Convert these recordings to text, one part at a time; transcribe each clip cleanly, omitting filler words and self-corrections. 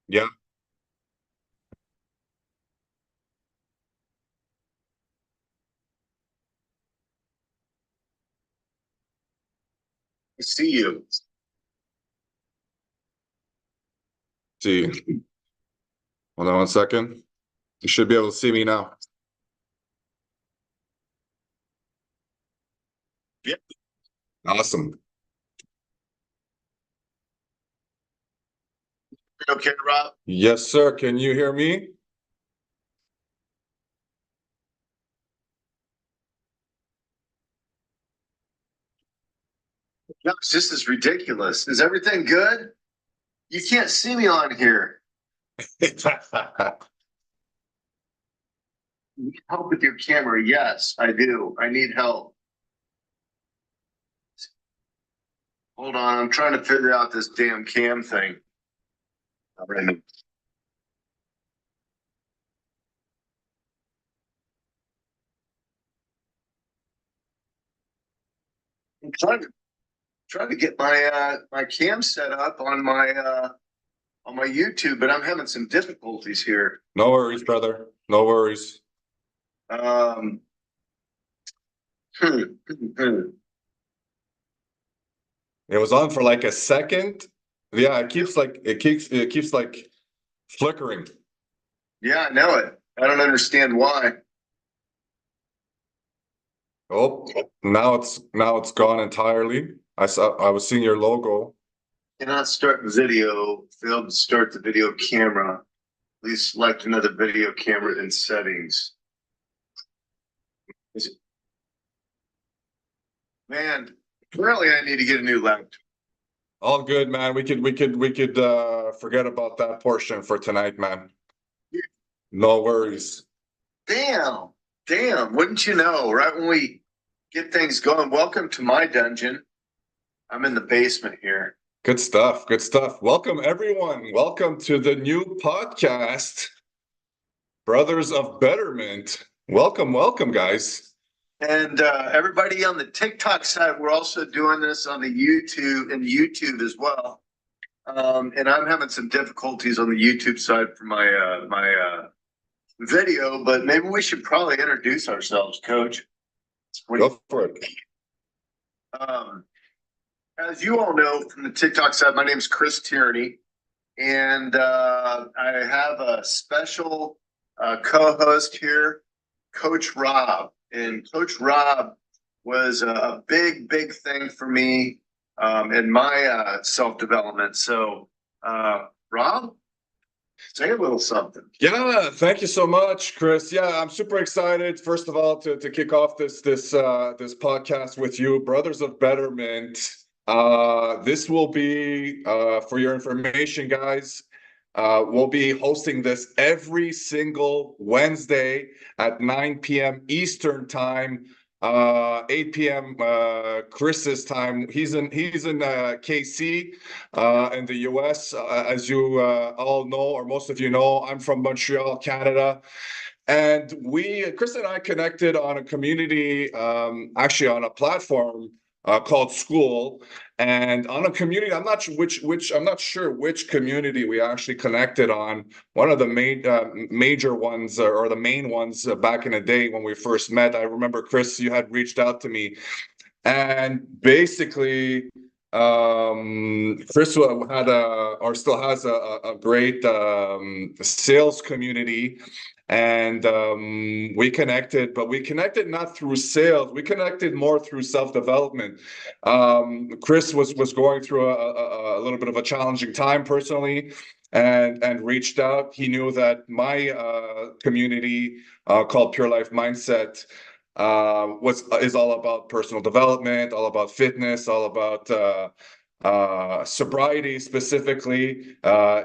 Yeah, I see you. see. Hold on one second. You should be able to see me now. Yeah. Awesome. Okay, Rob. Yes, sir. Can you hear me? Gosh, this is ridiculous. Is everything good? You can't see me on here. You need help with your camera? Yes, I do. I need help. Hold on, I'm trying to figure out this damn cam thing. All right. I'm trying to get my cam set up on my YouTube, but I'm having some difficulties here. No worries, brother. No worries. Um, It was on for like a second. Yeah, it keeps like flickering. yeah, I know it. I don't understand why. Oh, now it's gone entirely. I was seeing your logo. Cannot start video. Failed to start the video camera. Please select another video camera in settings. Is it, man, apparently I need to get a new laptop. All good, man. We could forget about that portion for tonight, man. No worries. Damn, damn, wouldn't you know? Right when we get things going, welcome to my dungeon. I'm in the basement here. Good stuff. Good stuff. Welcome, everyone. Welcome to the new podcast, Brothers of Betterment. Welcome, welcome, guys. And everybody on the TikTok side, we're also doing this on the YouTube as well. And I'm having some difficulties on the YouTube side for my video, but maybe we should probably introduce ourselves, Coach. What do Go for it. um, as you all know from the TikTok side, my name is Chris Tierney, and I have a special co-host here, Coach Rob. And Coach Rob was a big thing for me in my self-development. So, Rob, say a little something. Yeah, thank you so much, Chris. Yeah, I'm super excited. First of all, to kick off this podcast with you, Brothers of Betterment. This will be for your information, guys. We'll be hosting this every single Wednesday at 9 p.m. Eastern time, 8 p.m. Chris's time. He's in KC in the US. As you all know, or most of you know, I'm from Montreal, Canada. And Chris and I connected on a community, actually on a platform called School, and on a community. I'm not sure which community we actually connected on. One of the major ones, or the main ones, back in the day when we first met. I remember, Chris, you had reached out to me, and basically, Chris had or still has a great sales community, and we connected, but we connected not through sales. We connected more through self-development. Chris was going through a little bit of a challenging time personally, and reached out. He knew that my community, called Pure Life Mindset, was is all about personal development, all about fitness, all about sobriety specifically,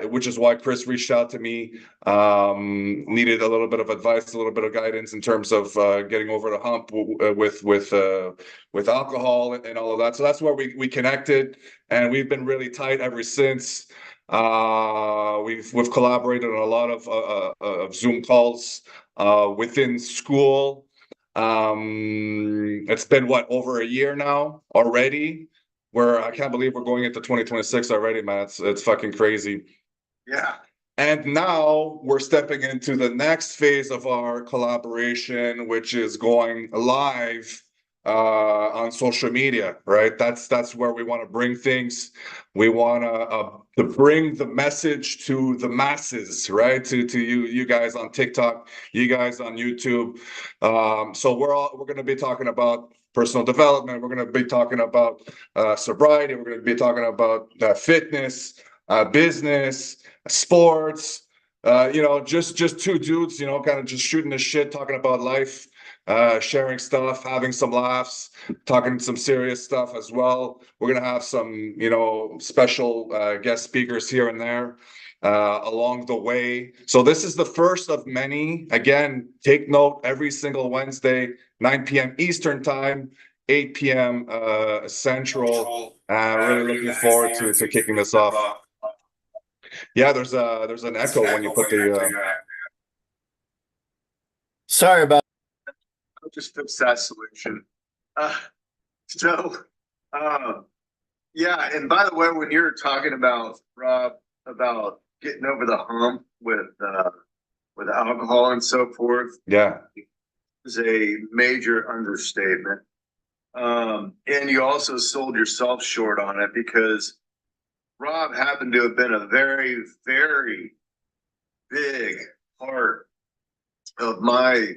which is why Chris reached out to me. Needed a little bit of advice, a little bit of guidance in terms of getting over the hump with alcohol and all of that. So that's where we connected, and we've been really tight ever since. We've collaborated on a lot of Zoom calls within school. It's been what, over a year now already, where I can't believe we're going into 2026 already, man. It's fucking crazy. Yeah. And now we're stepping into the next phase of our collaboration, which is going live on social media, right? That's where we want to bring things. We want to bring the message to the masses, right? To you guys on TikTok, you guys on YouTube. So we're going to be talking about personal development. We're going to be talking about sobriety. We're going to be talking about fitness, business, sports, just two dudes, kind of just shooting the shit, talking about life, sharing stuff, having some laughs, talking some serious stuff as well. We're gonna have some, special guest speakers here and there along the way. So this is the first of many. Again, take note, every single Wednesday, 9 p.m. Eastern time, 8 p.m. Central. Really looking forward to kicking this off. Yeah, there's an echo when you put the Sorry about. I'll just fix that solution. Uh, so, yeah, and by the way, when you're talking about Rob about getting over the hump with alcohol and so forth, yeah. is a major understatement. And you also sold yourself short on it because Rob happened to have been a very, very big part of my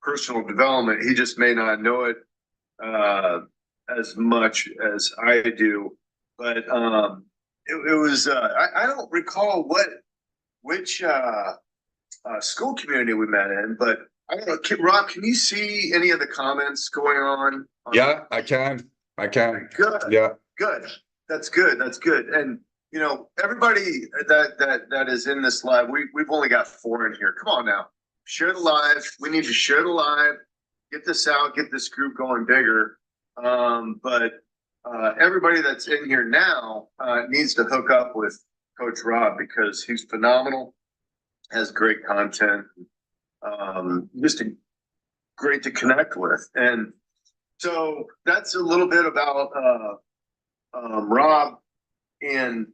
personal development. He just may not know it as much as I do, but it was I don't recall which school community we met in, but I don't know. Rob, can you see any of the comments going on? Yeah, I can. Good. Yeah. Good. That's good. That's good. And everybody that is in this live, we've only got 4 in here. Come on now. Share the live. We need to share the live, get this out, get this group going bigger. But everybody that's in here now needs to hook up with Coach Rob because he's phenomenal, has great content, just great to connect with. And so that's a little bit about Rob. And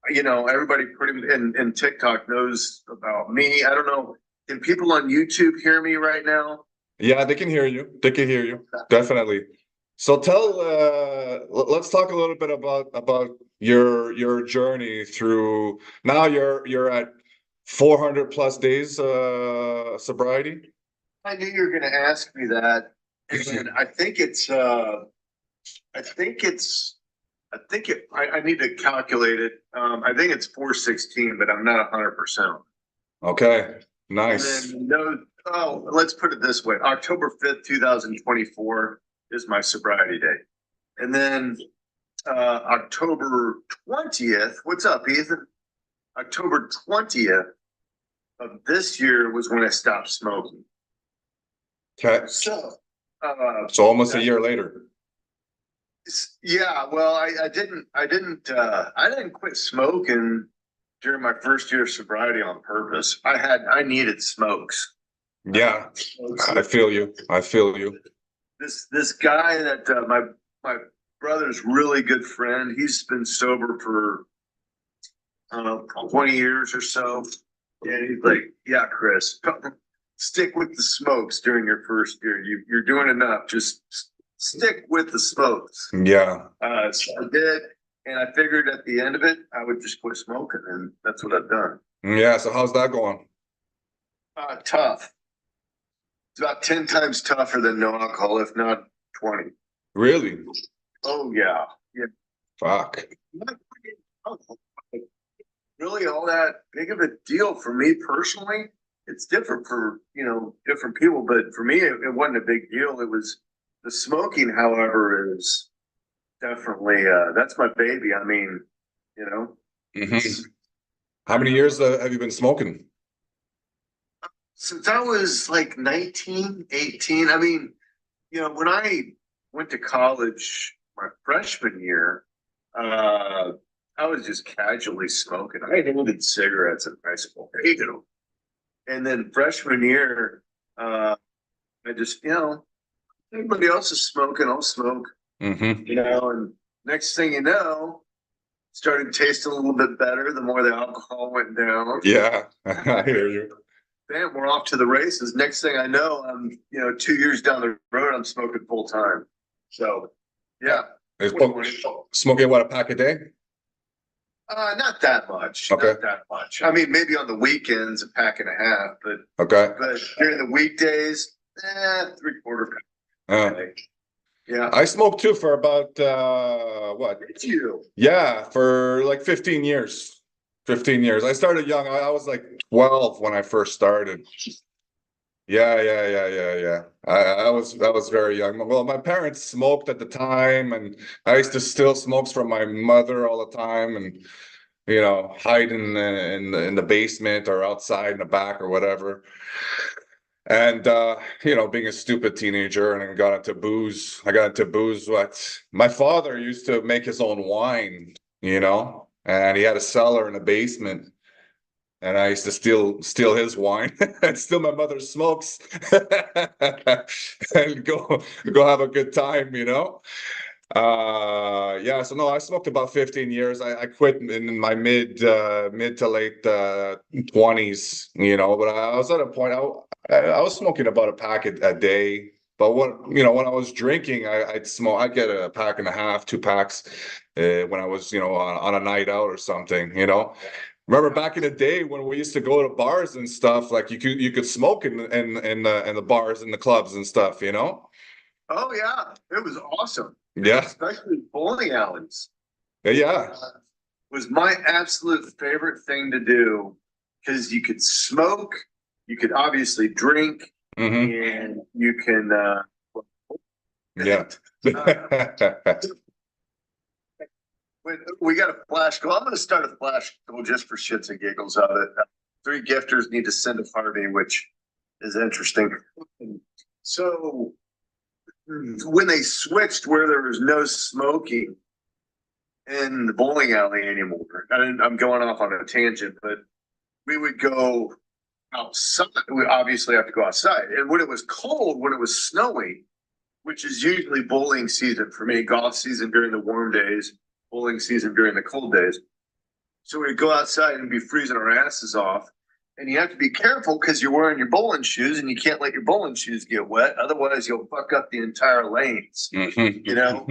everybody pretty in TikTok knows about me. I don't know. Can people on YouTube hear me right now? Yeah, they can hear you. Definitely. So let's talk a little bit about your journey through. Now you're at 400 plus days sobriety. I knew you were going to ask me that, and I think I need to calculate it. I think it's 416, but I'm not 100%. Okay, nice. And then let's put it this way: October 5th, 2024 is my sobriety date, and then October 20th. What's up, Ethan? October 20th of this year was when I stopped smoking. Okay. So almost a year later. Yeah, well, I didn't quit smoking during my first year of sobriety on purpose. I needed smokes. Yeah, I feel you. This guy that my brother's really good friend. He's been sober for 20 years or so, and he's like, "Yeah, Chris, stick with the smokes during your first year. You're doing enough. Just stick with the smokes." Yeah. So I did, and I figured at the end of it, I would just quit smoking, and that's what I've done. Yeah. So how's that going? Tough. It's about 10 times tougher than no alcohol, if not 20. Really? Oh yeah, yeah. Fuck. Not really all that big of a deal for me personally. It's different for different people, but for me, it wasn't a big deal. It was the smoking, however, is definitely that's my baby. I mean, Mm-hmm. How many years have you been smoking? since I was like 19, 18. I mean, when I went to college my freshman year, I was just casually smoking. I hated cigarettes in high school. I hated them. And then freshman year, I just, everybody else is smoking, I'll smoke. Mm-hmm. And next thing you know, started tasting a little bit better the more the alcohol went down. Yeah, I hear you. Bam, we're off to the races. Next thing I know, I'm 2 years down the road, I'm smoking full time. So yeah. Smoking what, a pack a day? Not that much. Okay. Not that much. I mean, maybe on the weekends, a pack and a half, but Okay. during the weekdays, 3/4 pack. Yeah. I smoked too for about what? Did you? Yeah, for like 15 years. 15 years. I started young. I was like 12 when I first started. Yeah. I was very young. Well, my parents smoked at the time, and I used to steal smokes from my mother all the time, and hide in the basement or outside in the back or whatever. And being a stupid teenager, and then got into booze. I got into booze. What my father used to make his own wine, and he had a cellar in the basement. And I used to steal his wine and steal my mother's smokes and go have a good time, Yeah, so no, I smoked about 15 years. I quit in my mid to late 20s, but I was at a point I was smoking about a pack a day. But when I was drinking, I'd get a pack and a half, 2 packs when I was, on a night out or something, Remember back in the day when we used to go to bars and stuff, like you could smoke in the bars and the clubs and stuff, Oh yeah, it was awesome. Yeah. Especially bowling alleys. Yeah. Was my absolute favorite thing to do because you could smoke, you could obviously drink, and you can. Yeah. We got a flash goal. I'm going to start a flash goal just for shits and giggles of it. 3 gifters need to send a Harvey, which is interesting. So when they switched where there was no smoking in the bowling alley anymore, I'm going off on a tangent, but we would go outside. We obviously have to go outside. And when it was cold, when it was snowy, which is usually bowling season for me, golf season during the warm days, bowling season during the cold days. So we'd go outside and be freezing our asses off. And you have to be careful because you're wearing your bowling shoes and you can't let your bowling shoes get wet. Otherwise, you'll fuck up the entire lanes. People,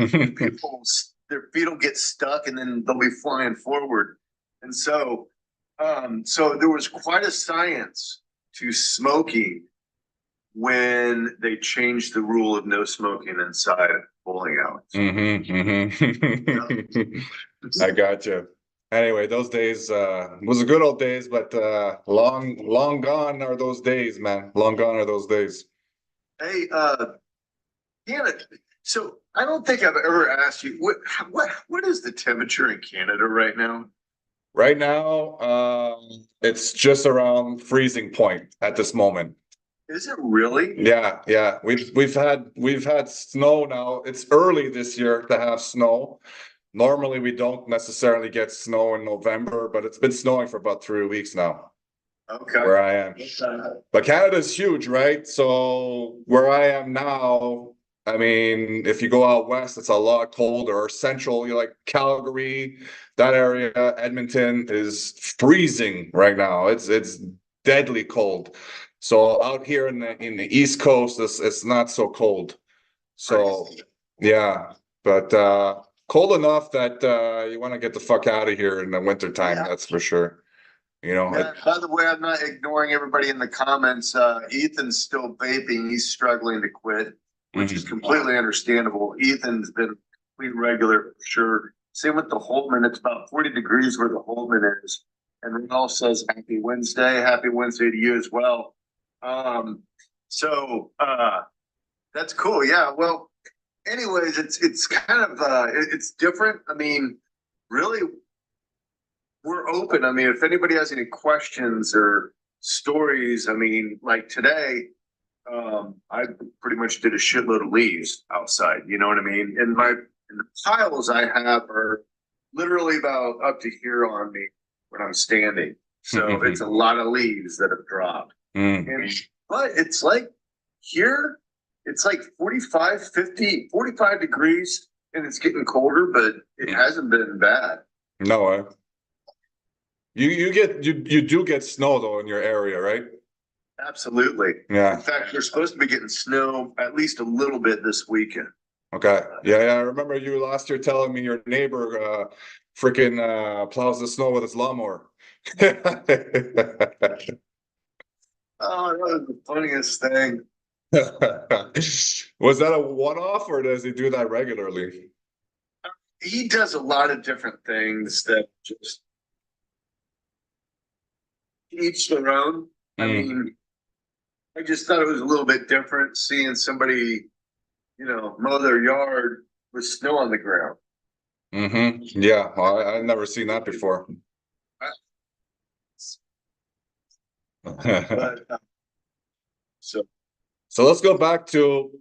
their feet will get stuck and then they'll be flying forward. And so there was quite a science to smoking when they changed the rule of no smoking inside bowling alleys. I got you. Anyway, those days was the good old days, but long gone are those days, man. Long gone are those days. Hey, Canada. So I don't think I've ever asked you what is the temperature in Canada right now? Right now, it's just around freezing point at this moment. Is it really? Yeah. We've had snow now. It's early this year to have snow. Normally we don't necessarily get snow in November, but it's been snowing for about 3 weeks now. Okay. Where I am. But Canada's huge, right? So where I am now, I mean, if you go out west, it's a lot colder. Or central, you like Calgary, that area, Edmonton is freezing right now. It's deadly cold. So out here in the East Coast, it's not so cold. So yeah, but cold enough that you want to get the fuck out of here in the wintertime, that's for sure. By the way, I'm not ignoring everybody in the comments. Ethan's still vaping. He's struggling to quit, which is completely understandable. Ethan's been complete regular for sure. Same with the Holtman. It's about 40 degrees where the Holtman is. And Renal says happy Wednesday. Happy Wednesday to you as well. That's cool. Yeah. Well, anyways, it's kind of it's different. I mean, really, we're open. I mean, if anybody has any questions or stories, I mean, like today, I pretty much did a shitload of leaves outside. You know what I mean? And the piles I have are literally about up to here on me when I'm standing. So it's a lot of leaves that have dropped. But it's like here, it's like 45 degrees and it's getting colder, but it hasn't been bad. No way. You do get snow though in your area, right? Absolutely. Yeah. In fact, we're supposed to be getting snow at least a little bit this weekend. Okay. Yeah. I remember you last year telling me your neighbor freaking plows the snow with his lawnmower. Oh, that was the funniest thing. Was that a one-off or does he do that regularly? He does a lot of different things that just each their own. I Mm. mean, I just thought it was a little bit different seeing somebody, mow their yard with snow on the ground. Yeah, well, I've never seen that before. But so So let's go back to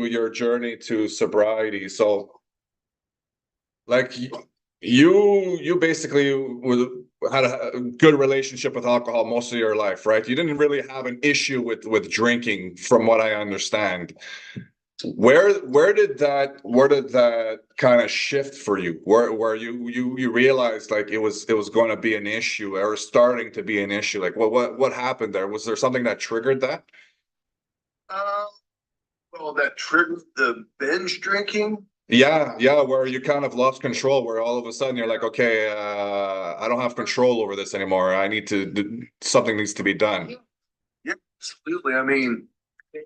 your journey to sobriety. So like you basically had a good relationship with alcohol most of your life, right? You didn't really have an issue with drinking, from what I understand. Where did that kind of shift for you? Where you realized like it was going to be an issue or starting to be an issue? Like what happened there? Was there something that triggered that? uh, well, that triggered the binge drinking. Yeah, where you kind of lost control, where all of a sudden you're like, okay, I don't have control over this anymore. I need to something needs to be done. Yeah, absolutely. I mean,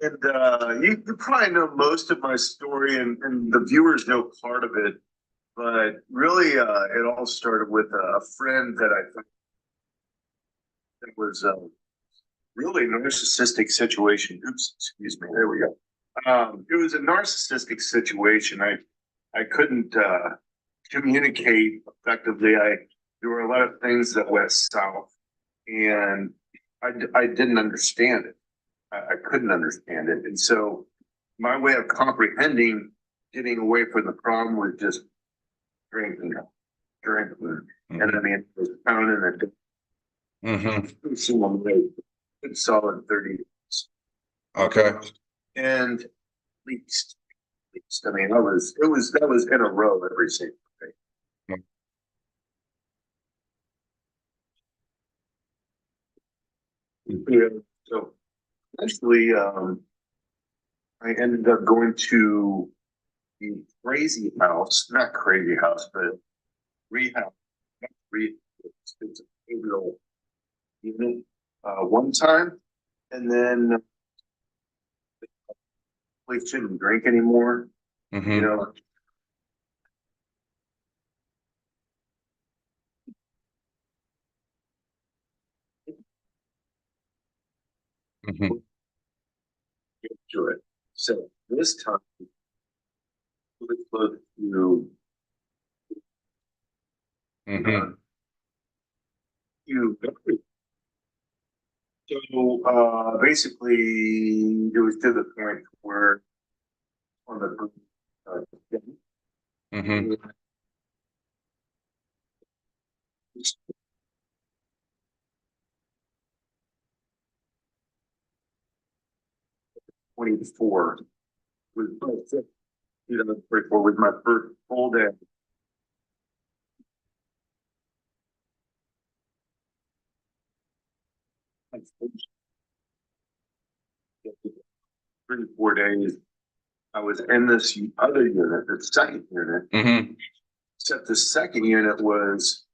and you probably know most of my story, and the viewers know part of it. But really, it all started with a friend that I think that was really a narcissistic situation. Oops, excuse me. There we go. It was a narcissistic situation. I couldn't communicate effectively. There were a lot of things that went south, and I didn't understand it. I couldn't understand it, and so my way of comprehending getting away from the problem was just drinking, drinking, and I mean, it was pounding it Mm-hmm. single way, good solid 30 years. Okay. And at least, I mean, that was in a row every single day. Yeah. So eventually, I ended up going to the crazy house, not crazy house, but rehab. Rehab. It's a behavioral unit one time, and then we shouldn't drink anymore. You Mm-hmm. know, Mm-hmm. to it. So this time, we look to Mm-hmm. you. So basically, it was to the point where on the Mm-hmm. 24 was 2024 was my first full day. 3 4 days. I was in this other unit, the second unit. Mm-hmm. Except the second unit was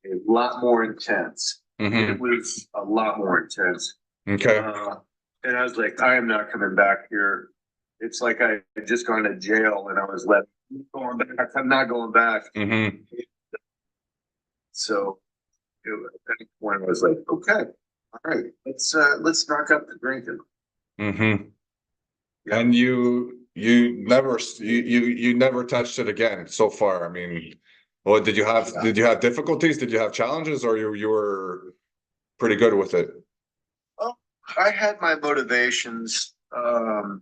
a lot more intense. It Mm-hmm. was a lot more intense. Okay. And I was like, I am not coming back here. It's like I had just gone to jail and I was left going back. I'm not going back. Mm-hmm. So at that point I was like, okay, all right, let's knock up the drinking. Mm-hmm. Yeah. And you never touched it again so far. I mean, well, did you have difficulties? Did you have challenges, or you were pretty good with it? Oh, I had my motivations. Oh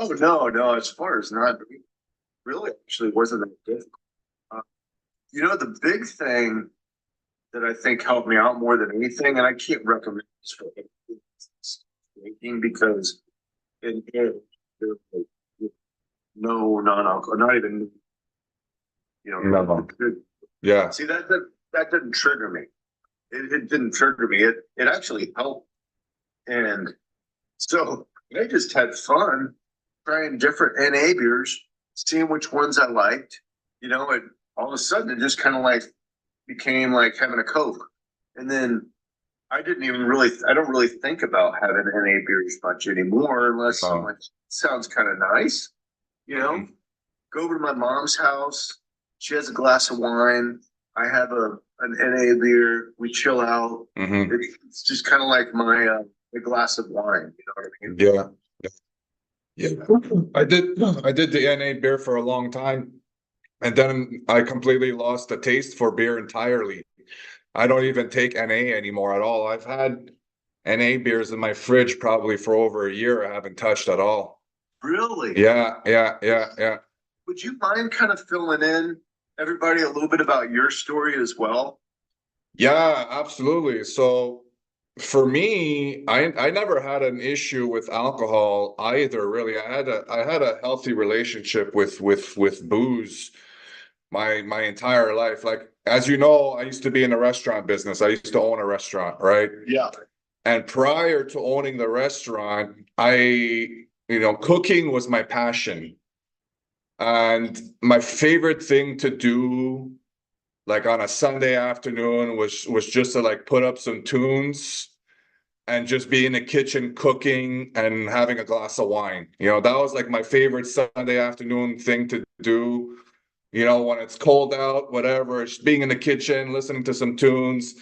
no, as far as not really actually wasn't that difficult. Uh, the big thing that I think helped me out more than anything, and I can't recommend this for drinking because there's no non-alcohol, not even No. Yeah. See, that didn't trigger me. It didn't trigger me. It actually helped. And so I just had fun trying different NA beers, seeing which ones I liked, and all of a sudden it just kind of like became like having a Coke. And then I don't really think about having NA beers much anymore unless I'm Oh. like, sounds kind of nice, you know? Mhm. Go over to my mom's house. She has a glass of wine. I have an NA beer. We chill out. Mhm. It's just kind of like my a glass of wine. You know what I mean? Yeah. Yeah. I did the NA beer for a long time, and then I completely lost the taste for beer entirely. I don't even take NA anymore at all. I've had NA beers in my fridge probably for over a year. I haven't touched at all. Really? Yeah, yeah, yeah, yeah. Would you mind kind of filling in everybody a little bit about your story as well? Yeah, absolutely. So for me, I never had an issue with alcohol either, really. I had a healthy relationship with booze my entire life. Like, as you know, I used to be in the restaurant business. I used to own a restaurant, right? Yeah. And prior to owning the restaurant, cooking was my passion. And my favorite thing to do, like on a Sunday afternoon, was just to like put up some tunes and just be in the kitchen cooking and having a glass of wine. That was like my favorite Sunday afternoon thing to do. When it's cold out, whatever, just being in the kitchen, listening to some tunes,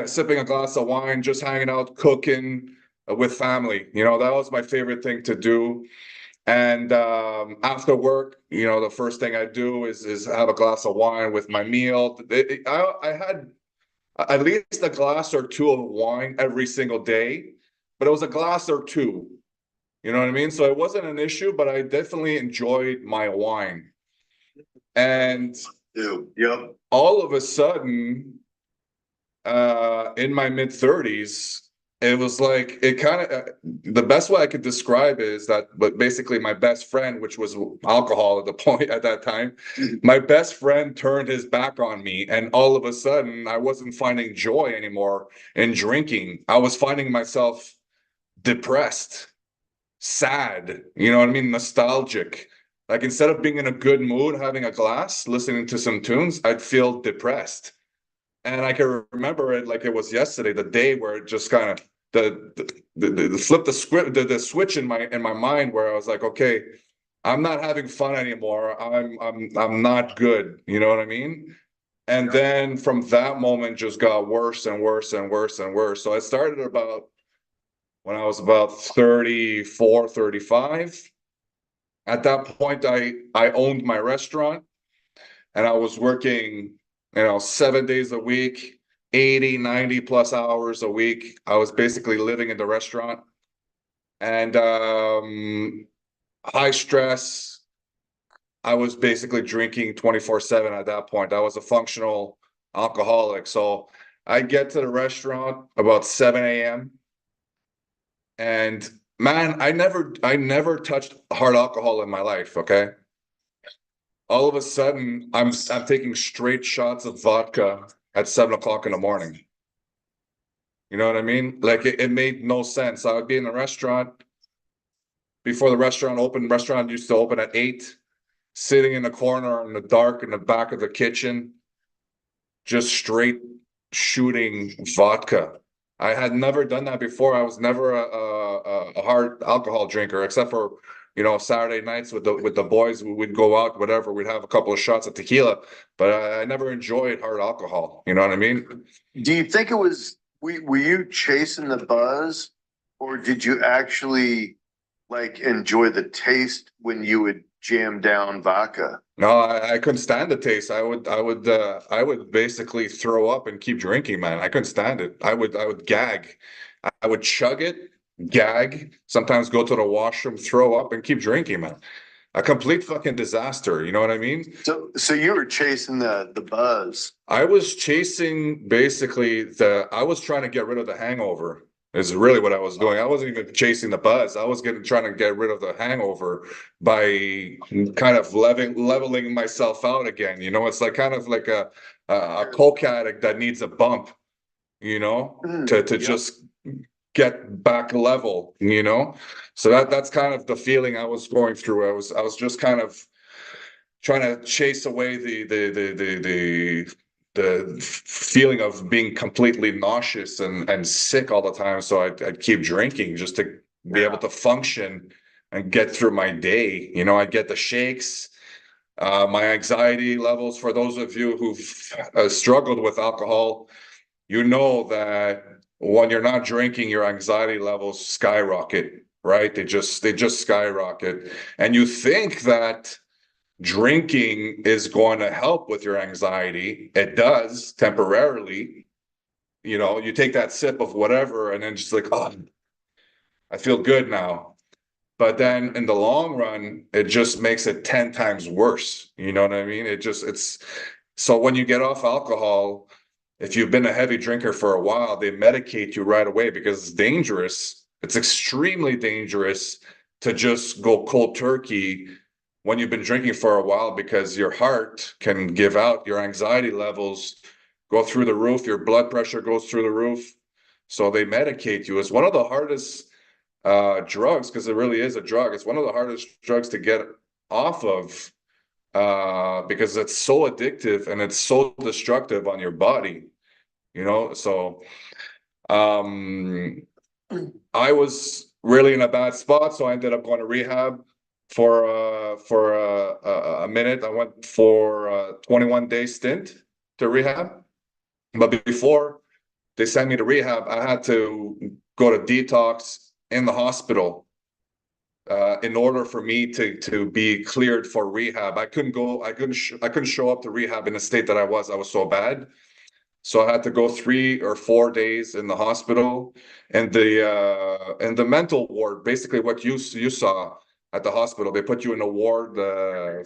sipping a glass of wine, just hanging out, cooking with family. That was my favorite thing to do. And after work, the first thing I do is have a glass of wine with my meal. I had at least a glass or two of wine every single day, but it was a glass or two. You know what I mean? So it wasn't an issue, but I definitely enjoyed my wine. And Yep. all of a sudden, in my mid 30s, it was like it kind of the best way I could describe is that, but basically my best friend, which was alcohol at the point at that time, my best friend turned his back on me, and all of a sudden I wasn't finding joy anymore in drinking. I was finding myself depressed, sad, you know what I mean, nostalgic. Like, instead of being in a good mood, having a glass, listening to some tunes, I'd feel depressed. And I can remember it like it was yesterday, the day where it just kind of the flip the script, the switch in my mind, where I was like, okay, I'm not having fun anymore. I'm not good. You know what I mean? And then from that moment just got worse and worse and worse and worse. So I started about when I was about 34, 35. At that point, I owned my restaurant, and I was working, 7 days a week, 80, 90 plus hours a week. I was basically living in the restaurant, and high stress. I was basically drinking 24/7 at that point. I was a functional alcoholic. So I get to the restaurant about 7 a.m. and man, I never touched hard alcohol in my life, okay? All of a sudden, I'm taking straight shots of vodka at 7 o'clock in the morning. You know what I mean? Like, it made no sense. I would be in a restaurant before the restaurant opened. Restaurant used to open at 8, sitting in the corner in the dark in the back of the kitchen, just straight shooting vodka. I had never done that before. I was never a hard alcohol drinker, except for, Saturday nights with the boys. We'd go out, whatever. We'd have a couple of shots of tequila, but I never enjoyed hard alcohol. You know what I mean? Do you think it was were you chasing the buzz, or did you actually like enjoy the taste when you would jam down vodka? No, I couldn't stand the taste. I would basically throw up and keep drinking, man. I couldn't stand it. I would gag. I would chug it, gag, sometimes go to the washroom, throw up, and keep drinking, man. A complete fucking disaster. You know what I mean? So you were chasing the buzz. I was chasing basically I was trying to get rid of the hangover. is really what I was doing. I wasn't even chasing the buzz. I was trying to get rid of the hangover by kind of leveling myself out again. You know, it's like kind of like a coke addict that needs a bump, you know, to Yep. just get back level, you know. So that's kind of the feeling I was going through. I was just kind of trying to chase away the feeling of being completely nauseous and sick all the time. So I'd keep drinking just to be able to function and get through my day. You know, I'd get the shakes. My anxiety levels, for those of you who've struggled with alcohol, you know that when you're not drinking, your anxiety levels skyrocket, right? They just skyrocket. And you think that drinking is going to help with your anxiety. It does temporarily. You know, you take that sip of whatever and then just like, oh, I feel good now. But then in the long run, it just makes it 10 times worse. You know what I mean? It's so when you get off alcohol, if you've been a heavy drinker for a while, they medicate you right away because it's dangerous. It's extremely dangerous to just go cold turkey when you've been drinking for a while, because your heart can give out, your anxiety levels go through the roof, your blood pressure goes through the roof. So they medicate you. It's one of the hardest drugs, because it really is a drug. It's one of the hardest drugs to get off of, because it's so addictive and it's so destructive on your body, you know. So um I was really in a bad spot, so I ended up going to rehab for a minute. I went for a 21-day stint to rehab. But before they sent me to rehab, I had to go to detox in the hospital in order for me to be cleared for rehab. I couldn't go. I couldn't show up to rehab in the state that I was. I was so bad. So I had to go 3 or 4 days in the hospital, and the mental ward. Basically, what you saw at the hospital, they put you in a ward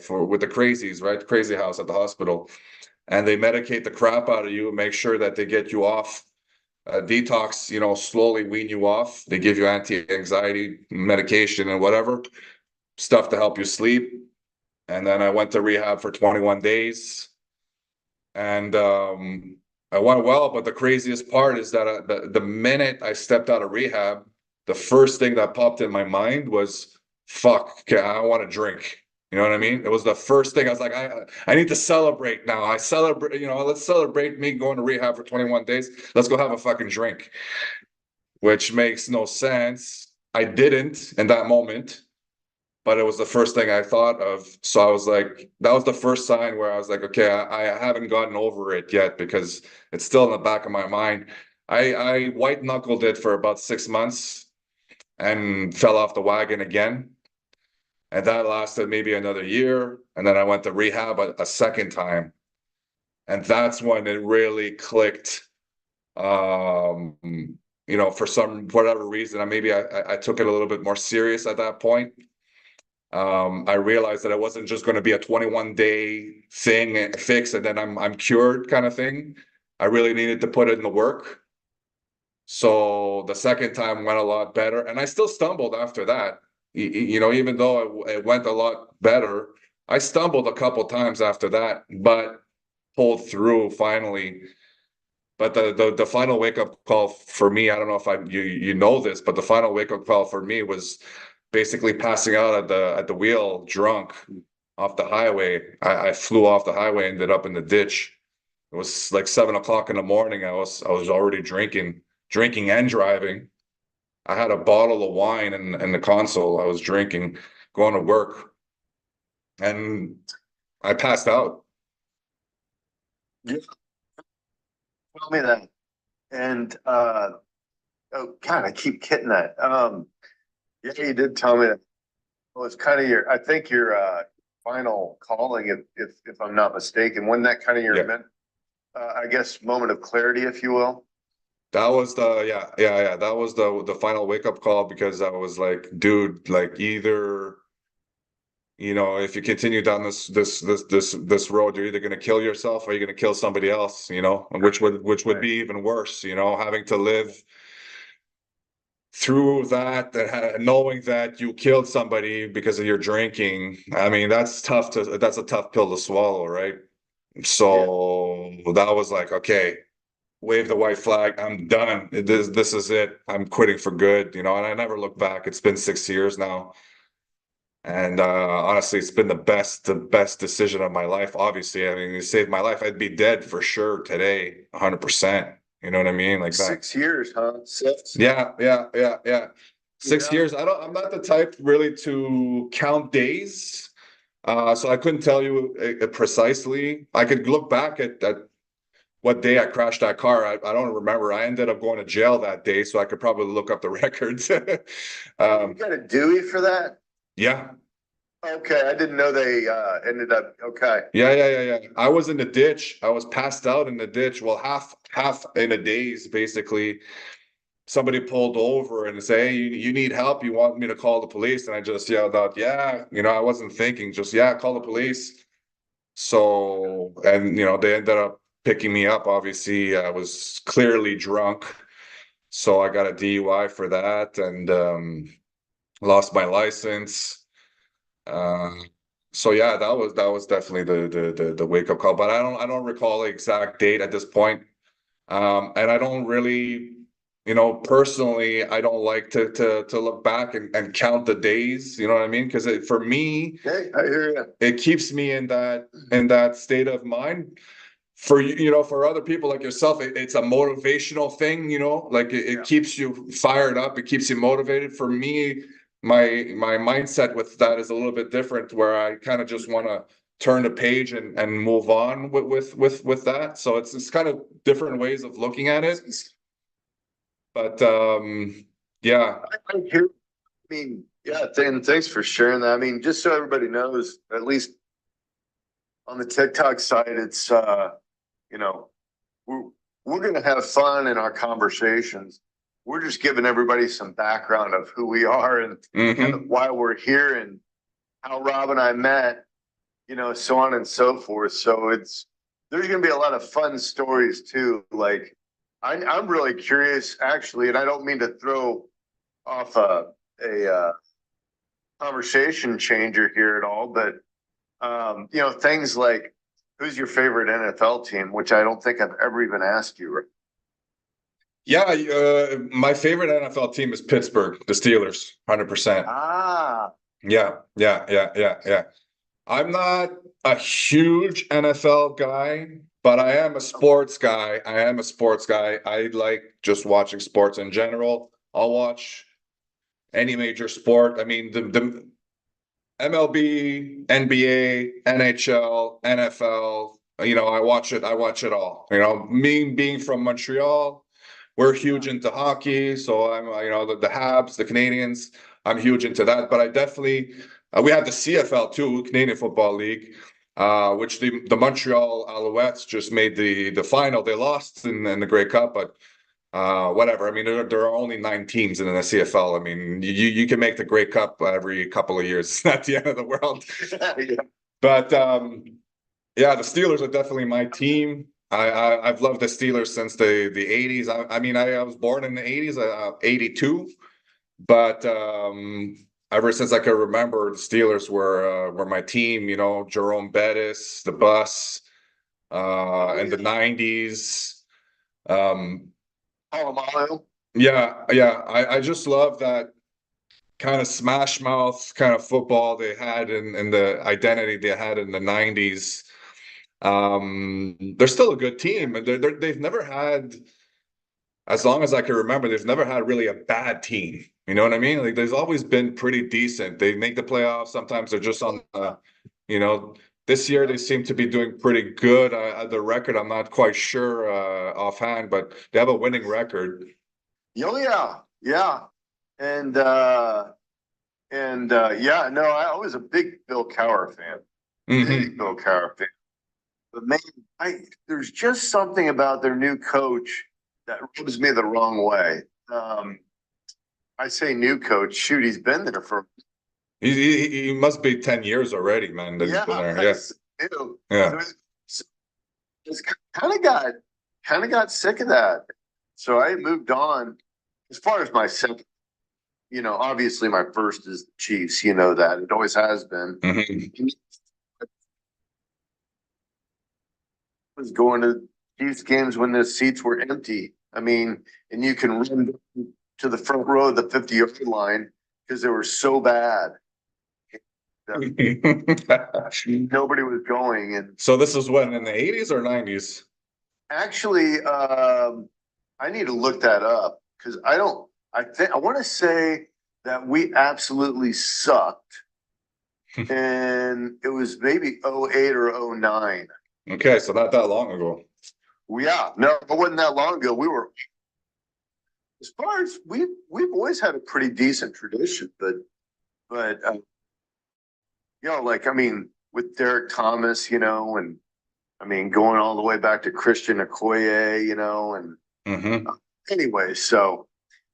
for with the crazies, right? Crazy house at the hospital, and they medicate the crap out of you, make sure that they get you off detox, you know, slowly wean you off. They give you anti-anxiety medication and whatever stuff to help you sleep. And then I went to rehab for 21 days, and I went well. But the craziest part is that the minute I stepped out of rehab, the first thing that popped in my mind was, "Fuck, okay, I want to drink." You know what I mean? It was the first thing. I was like, I need to celebrate now. I celebrate, you know, let's celebrate me going to rehab for 21 days. Let's go have a fucking drink, which makes no sense. I didn't in that moment, but it was the first thing I thought of. So I was like, that was the first sign where I was like, okay, I haven't gotten over it yet, because it's still in the back of my mind. I white knuckled it for about 6 months and fell off the wagon again. And that lasted maybe another year. And then I went to rehab a second time. And that's when it really clicked. Um, you know, for whatever reason, I took it a little bit more serious at that point. I realized that it wasn't just going to be a 21-day thing fix and then I'm cured kind of thing. I really needed to put in the work. So the second time went a lot better, and I still stumbled after that. You know, even though it went a lot better, I stumbled a couple times after that, but pulled through finally. But the final wake up call for me, I don't know if you know this, but the final wake up call for me was basically passing out at the wheel, drunk off the highway. I flew off the highway, ended up in the ditch. It was like 7 o'clock in the morning. I was already drinking and driving. I had a bottle of wine in the console. I was drinking, going to work, and I passed out. Yeah, tell me that. And oh God, I keep getting that. Yeah, you did tell me that. Well, it's kind of your, I think your final calling, if I'm not mistaken. Wasn't that kind of your Yeah. I guess moment of clarity, if you will? That was yeah. That was the final wake up call, because I was like, dude, like either, you know, if you continue down this road, you're either going to kill yourself or you're going to kill somebody else, you know, and which would be even worse, you know, having to live through that, knowing that you killed somebody because of your drinking, I mean, that's a tough pill to swallow, right? Yeah. So that was like, okay, wave the white flag. I'm done. This is it. I'm quitting for good, and I never look back. It's been 6 years now. And honestly, it's been the best decision of my life. Obviously, I mean, it saved my life. I'd be dead for sure today, 100%. You know what I mean? Like that. 6 years, huh? Six. Yeah, yeah, yeah, yeah. Six Yeah. years. I'm not the type really to count days. So I couldn't tell you precisely. I could look back at what day I crashed that car. I don't remember. I ended up going to jail that day, so I could probably look up the records. You got a Dewey for that? Yeah. Okay, I didn't know they ended up. Okay. Yeah. I was in the ditch. I was passed out in the ditch. Well, half in a daze, basically. Somebody pulled over and say, "Hey, you need help? You want me to call the police?" And I just yelled out, "Yeah." I wasn't thinking, just yeah, call the police. So, and they ended up picking me up. Obviously, I was clearly drunk, so I got a DUI for that, and lost my license. Uh, so yeah, that was definitely the wake up call. But I don't recall the exact date at this point. And I don't really, personally, I don't like to look back and count the days. You know what I mean? Because for me, Hey, I hear you. it keeps me in that state of mind. For for other people like yourself, it's a motivational thing. Like it Yeah. keeps you fired up. It keeps you motivated. For me, my mindset with that is a little bit different, where I kind of just want to turn the page and move on with that. So it's kind of different ways of looking at it. But yeah. I hear. I mean, yeah. And thanks for sharing that. I mean, just so everybody knows, at least on the TikTok side, it's you know, we're we're gonna have fun in our conversations. We're just giving everybody some background of who we are and kind of Hmm. why we're here and how Rob and I met, so on and so forth. So there's going to be a lot of fun stories too. Like I'm really curious actually, and I don't mean to throw off a conversation changer here at all, but things like who's your favorite NFL team, which I don't think I've ever even asked you. Yeah, my favorite NFL team is Pittsburgh, the Steelers, 100%. Ah, Yeah. I'm not a huge NFL guy, but I am a sports guy. I like just watching sports in general. I'll watch any major sport. I mean, the MLB, NBA, NHL, NFL, I watch it all. Me being from Montreal, we're huge into hockey, so I'm the Habs, the Canadians, I'm huge into that. But I definitely we have the CFL too, Canadian Football League, which the Montreal Alouettes just made the final. They lost in the Grey Cup, but whatever. I mean, there are only 9 teams in the CFL. I mean, you can make the Grey Cup every couple of years. It's not the end of the world. yeah. But yeah, the Steelers are definitely my team. I've loved the Steelers since the 80s. I mean, I was born in the 80s, 82, but ever since I could remember, the Steelers were my team. Jerome Bettis, the Bus, in the 90s. Um, Palomalo. yeah. I just love that kind of smash mouth kind of football they had and the identity they had in the 90s. They're still a good team, and they've never had, as long as I can remember, they've never had really a bad team. You know what I mean? Like there's always been pretty decent. They make the playoffs. Sometimes they're just on you know, this year they seem to be doing pretty good. The record, I'm not quite sure offhand, but they have a winning record. Oh yeah, yeah, and yeah, no, I was a big Bill Cowher fan, big Hmm. Bill Cowher fan. But man, there's just something about their new coach that rubs me the wrong way. Um, I say new coach. Shoot, he's been there for He must be 10 years already, man, that he's yeah. been there. I Yeah. do. So Yeah. it's kind of got sick of that. So I moved on as far as myself. obviously my first is the Chiefs. You know that it always has been. Mhm. Was going to Chiefs games when the seats were empty. I mean, and you can run to the front row of the 50-yard line because they were so bad. Nobody was going. And So this is when, in the 80s or 90s? actually, I need to look that up because I want to say that we absolutely sucked. And it was maybe 08 or 09. Okay, so not that long ago. Yeah, no, it wasn't that long ago. We were, as far as we've always had a pretty decent tradition, but like I mean, with Derek Thomas, and I mean going all the way back to Christian Okoye, and Hmm. anyway, so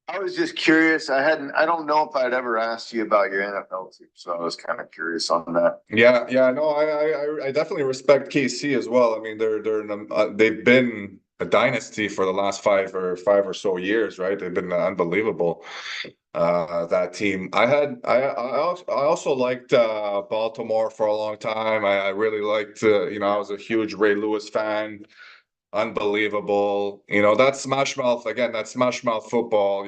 I was just curious. I don't know if I'd ever asked you about your NFL team, so I was kind of curious on that. Yeah, no, I definitely respect KC as well. I mean, they've been a dynasty for the last five or so years, right? They've been unbelievable. That team. I also liked Baltimore for a long time. I really liked, I was a huge Ray Lewis fan. Unbelievable. That smash mouth again, that smash mouth football,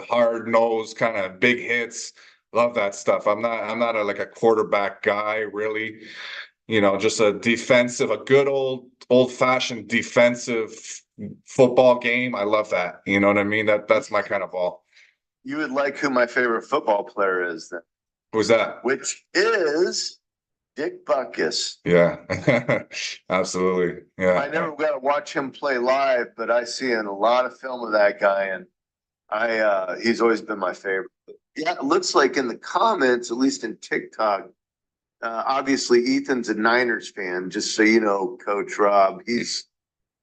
hard nose kind of big hits. Love that stuff. I'm not like a quarterback guy, really. Just a good old fashioned defensive football game. I love that. You know what I mean? That's my kind of ball. You would like who my favorite football player is then, Who's that? which is Dick Butkus. Yeah. Absolutely. Yeah. I never got to watch him play live, but I see in a lot of film of that guy, and he's always been my favorite. Yeah, it looks like in the comments, at least in TikTok, obviously Ethan's a Niners fan. Just so you know, Coach Rob, he's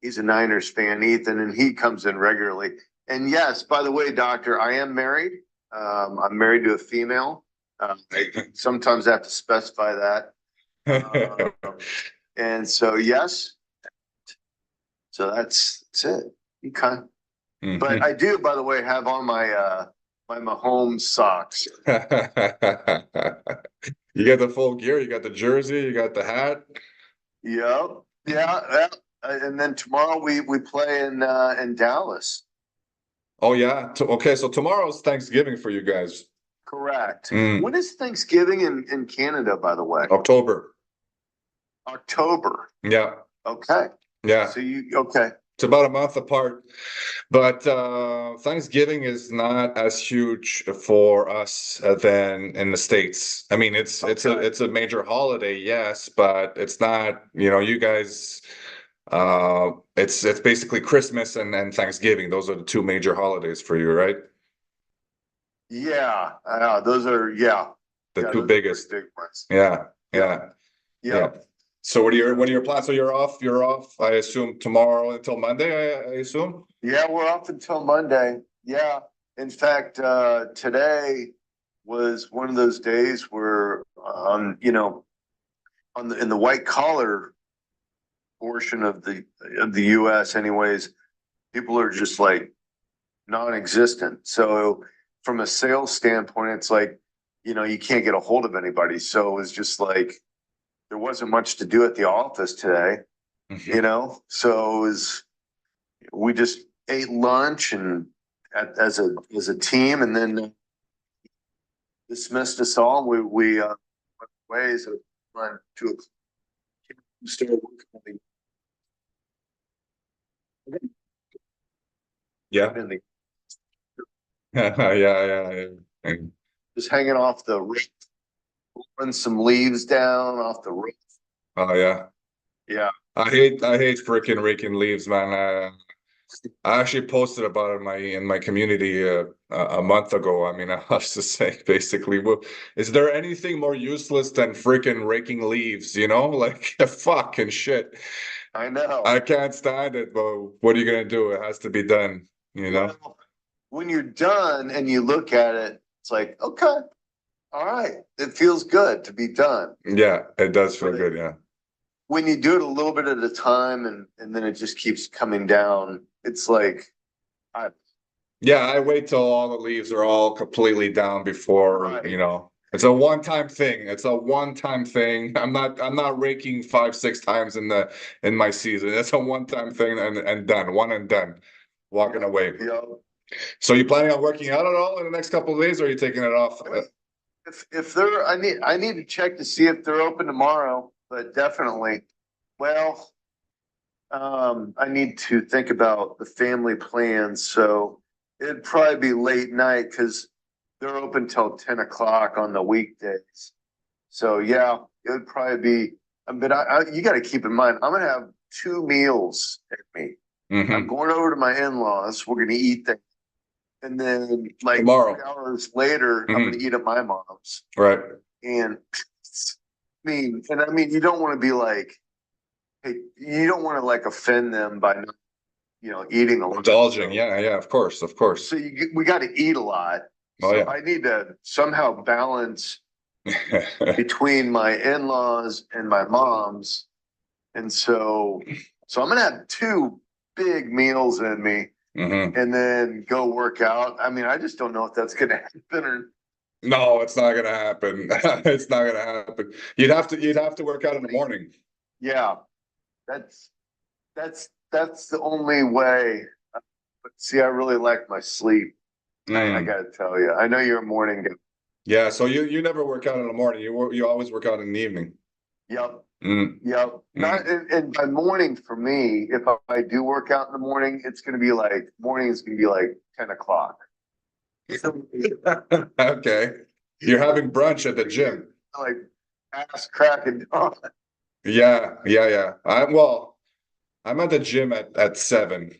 a Niners fan, Ethan, and he comes in regularly. And yes, by the way, Doctor, I am married. I'm married to a female. Sometimes I have to specify that. And so yes, so that's it. Okay. But I do, by the way, have on my Mahomes socks. You got the full gear, you got the jersey, you got the hat. Yep. Yeah. And then tomorrow we play in Dallas. Oh yeah. Okay, so tomorrow's Thanksgiving for you guys. Correct. Mm. When is Thanksgiving in Canada, by the way? October. October. Yeah. Okay. Yeah. So okay. It's about a month apart. But Thanksgiving is not as huge for us than in the States. I mean, it's a major holiday, yes, but it's not, you guys, it's basically Christmas and Thanksgiving. Those are the two major holidays for you, right? Yeah. Those are The two those are biggest. big ones. Yeah. Yeah. Yeah. So what are your plans? So you're off, I assume, tomorrow until Monday, I assume? Yeah, we're off until Monday. Yeah. In fact, today was one of those days where in the white collar portion of the US anyways, people are just like non-existent. So from a sales standpoint, it's like, you can't get a hold of anybody. So it was just like there wasn't much to do at the office today, So we just ate lunch and as a team, and then dismissed us all. We went ways to start working Yeah. in the Yeah. just hanging off the roof, pulling some leaves down off the roof. Oh yeah. Yeah. I hate freaking raking leaves, man. I actually posted about it in my community a month ago. I mean, I was just saying basically, well, is there anything more useless than freaking raking leaves? Like fucking shit. I know. I can't stand it, but what are you gonna do? It has to be done, Well, when you're done and you look at it, it's like, okay, all right, it feels good to be done. Yeah, it does feel But good, yeah. when you do it a little bit at a time and then it just keeps coming down, it's like Yeah, I wait till all the leaves are all completely down before, Right. it's a one-time thing. It's a one-time thing. I'm not raking 5, 6 times in my season. It's a one-time thing and done. One and done. Walking away. Yeah. So you planning on working out at all in the next couple of days, or are you taking it off? If they're, I need to check to see if they're open tomorrow, but definitely. Well, I need to think about the family plans, so it'd probably be late night because they're open till 10 o'clock on the weekdays. So yeah, it would probably be. But you got to keep in mind, I'm gonna have 2 meals at me. I'm Hmm. going over to my in-laws. We're gonna eat there, and then like Tomorrow. 3 hours later, I'm gonna Hmm. eat at my mom's. Right. And I mean, you don't want to be like, hey, you don't want to like offend them by not, eating a lot. Indulging. So, Yeah, yeah, of course, of course. we got to eat a lot. Oh So yeah. I need to somehow balance between my in-laws and my mom's. And so I'm gonna have 2 big meals in me Hmm. and then go work out. I mean, I just don't know if that's gonna happen or No, it's not gonna happen. It's not gonna happen. You'd have to work out in the morning. yeah, that's that's the only way. But see, I really like my sleep. I Mm. gotta tell you, I know you're a morning guy. Yeah, so you never work out in the morning. You always work out in the evening. Yep. Mm. Yep. Not Mm. and by morning for me, if I do work out in the morning, it's gonna be like morning is gonna be like 10 o'clock. Okay. You're having brunch at the gym. Like ass cracking. Yeah, yeah, yeah. I'm at the gym at 7.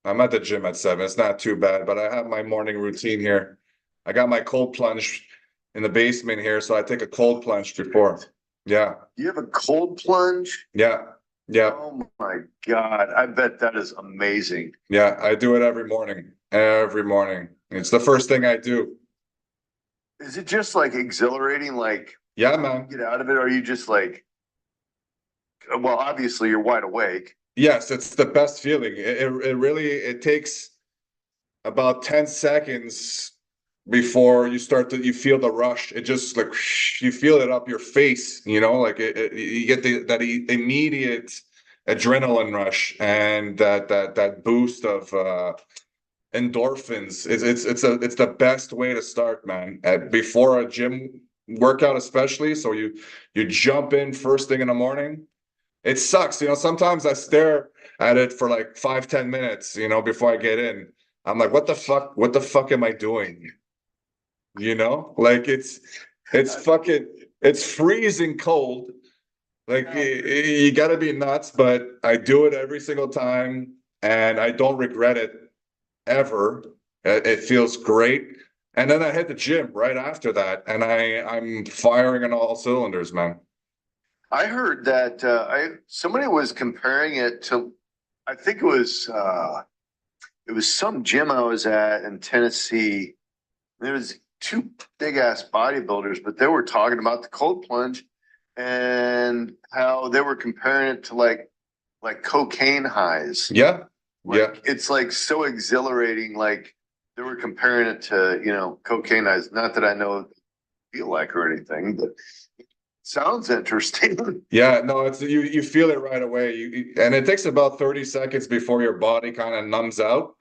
I'm at the gym at 7. It's not too bad, but I have my morning routine here. I got my cold plunge in the basement here, so I take a cold plunge before. Yeah, You have a cold plunge? yeah, yeah, Oh my God. I bet that is amazing. yeah. I do it every morning. Every morning. It's the first thing I do. Is it just like exhilarating, like Yeah, man. get out of it? Or are you just like, well, obviously you're wide awake. Yes, it's the best feeling. It really it takes about 10 seconds before you feel the rush. It just like you feel it up your face, like you get that immediate adrenaline rush and that boost of endorphins. It's the best way to start, man. Before a gym workout, especially. So you jump in first thing in the morning. It sucks, sometimes I stare at it for like 5, 10 minutes, before I get in. I'm like, what the fuck am I doing? Like it's freezing cold. Like you gotta be nuts, but I do it every single time and I don't regret it ever. It feels great. And then I hit the gym right after that, and I'm firing on all cylinders, man. I heard that somebody was comparing it to, I think it was some gym I was at in Tennessee. There was 2 big ass bodybuilders, but they were talking about the cold plunge and how they were comparing it to like cocaine highs. Yeah, yeah. Like it's like so exhilarating. Like they were comparing it to, cocaine highs. Not that I know what they feel like or anything, but it sounds interesting. Yeah, no, it's you feel it right away. And it takes about 30 seconds before your body kind of numbs out.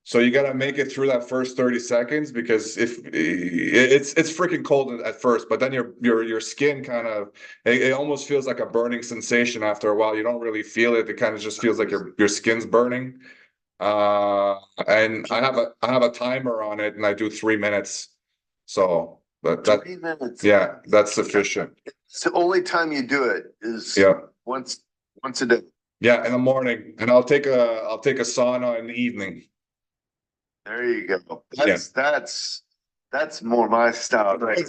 So you got to make it through that first 30 seconds because if it's freaking cold at first, but then your skin kind of it almost feels like a burning sensation after a while. You don't really feel it. It kind of just feels like your skin's burning. Uh, and I have a timer on it and I do 3 minutes. So that 3 minutes. yeah, that's sufficient. It's the only time you do it is Yeah. once once a day. Yeah, in the morning, and I'll take a sauna in the evening. There you go. Yeah. That's more my style, right?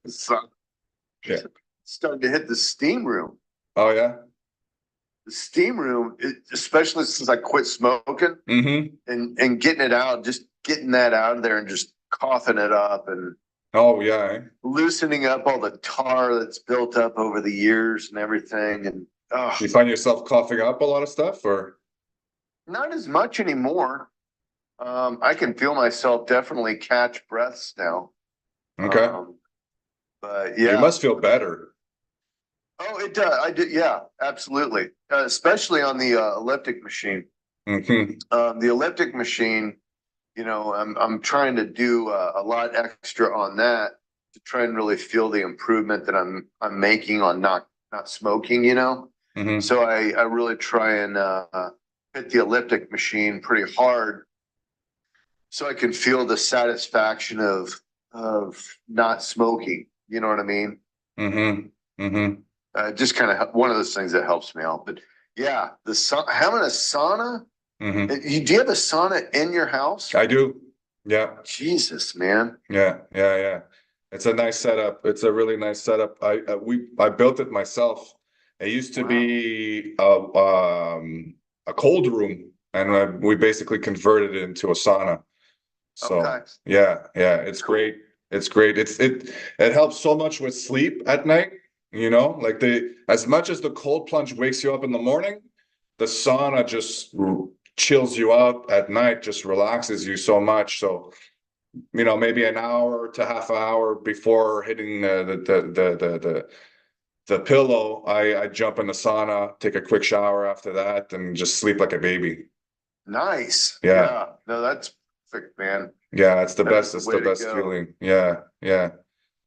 So, Yeah. starting to hit the steam room. Oh yeah. The steam room, especially since I quit smoking Mm-hmm. and getting it out, just getting that out of there and just coughing it up and Oh yeah. loosening up all the tar that's built up over the years and everything. And oh, You find yourself coughing up a lot of stuff, or Not as much anymore. I can feel myself definitely catch breaths now. Okay. But You yeah. must feel better. Oh, it does. I do. Yeah, absolutely. Especially on the elliptic machine. Hmm. The elliptic machine, I'm trying to do a lot extra on that to try and really feel the improvement that I'm making on not smoking. Hmm. So I really try and hit the elliptic machine pretty hard so I can feel the satisfaction of not smoking. You know what I mean? Hmm. Hmm. Just kind of one of those things that helps me out. But yeah, having a sauna. Hmm. Do you have a sauna in your house? I do. Yeah. Jesus, man. Yeah. Yeah. Yeah. It's a nice setup. It's a really nice setup. I built it myself. It used to Wow. be a cold room, and we basically converted it into a sauna. Okay. So yeah, yeah, it's Cool. great. It's great. It helps so much with sleep at night. Like as much as the cold plunge wakes you up in the morning, the sauna just chills you out at night, just relaxes you so much. So, maybe an hour to half an hour before hitting the pillow, I jump in the sauna, take a quick shower after that, and just sleep like a baby. Nice. Yeah. Yeah. No, that's perfect, man. Yeah, it's the That's best. the It's the way to best go. feeling. Yeah, yeah.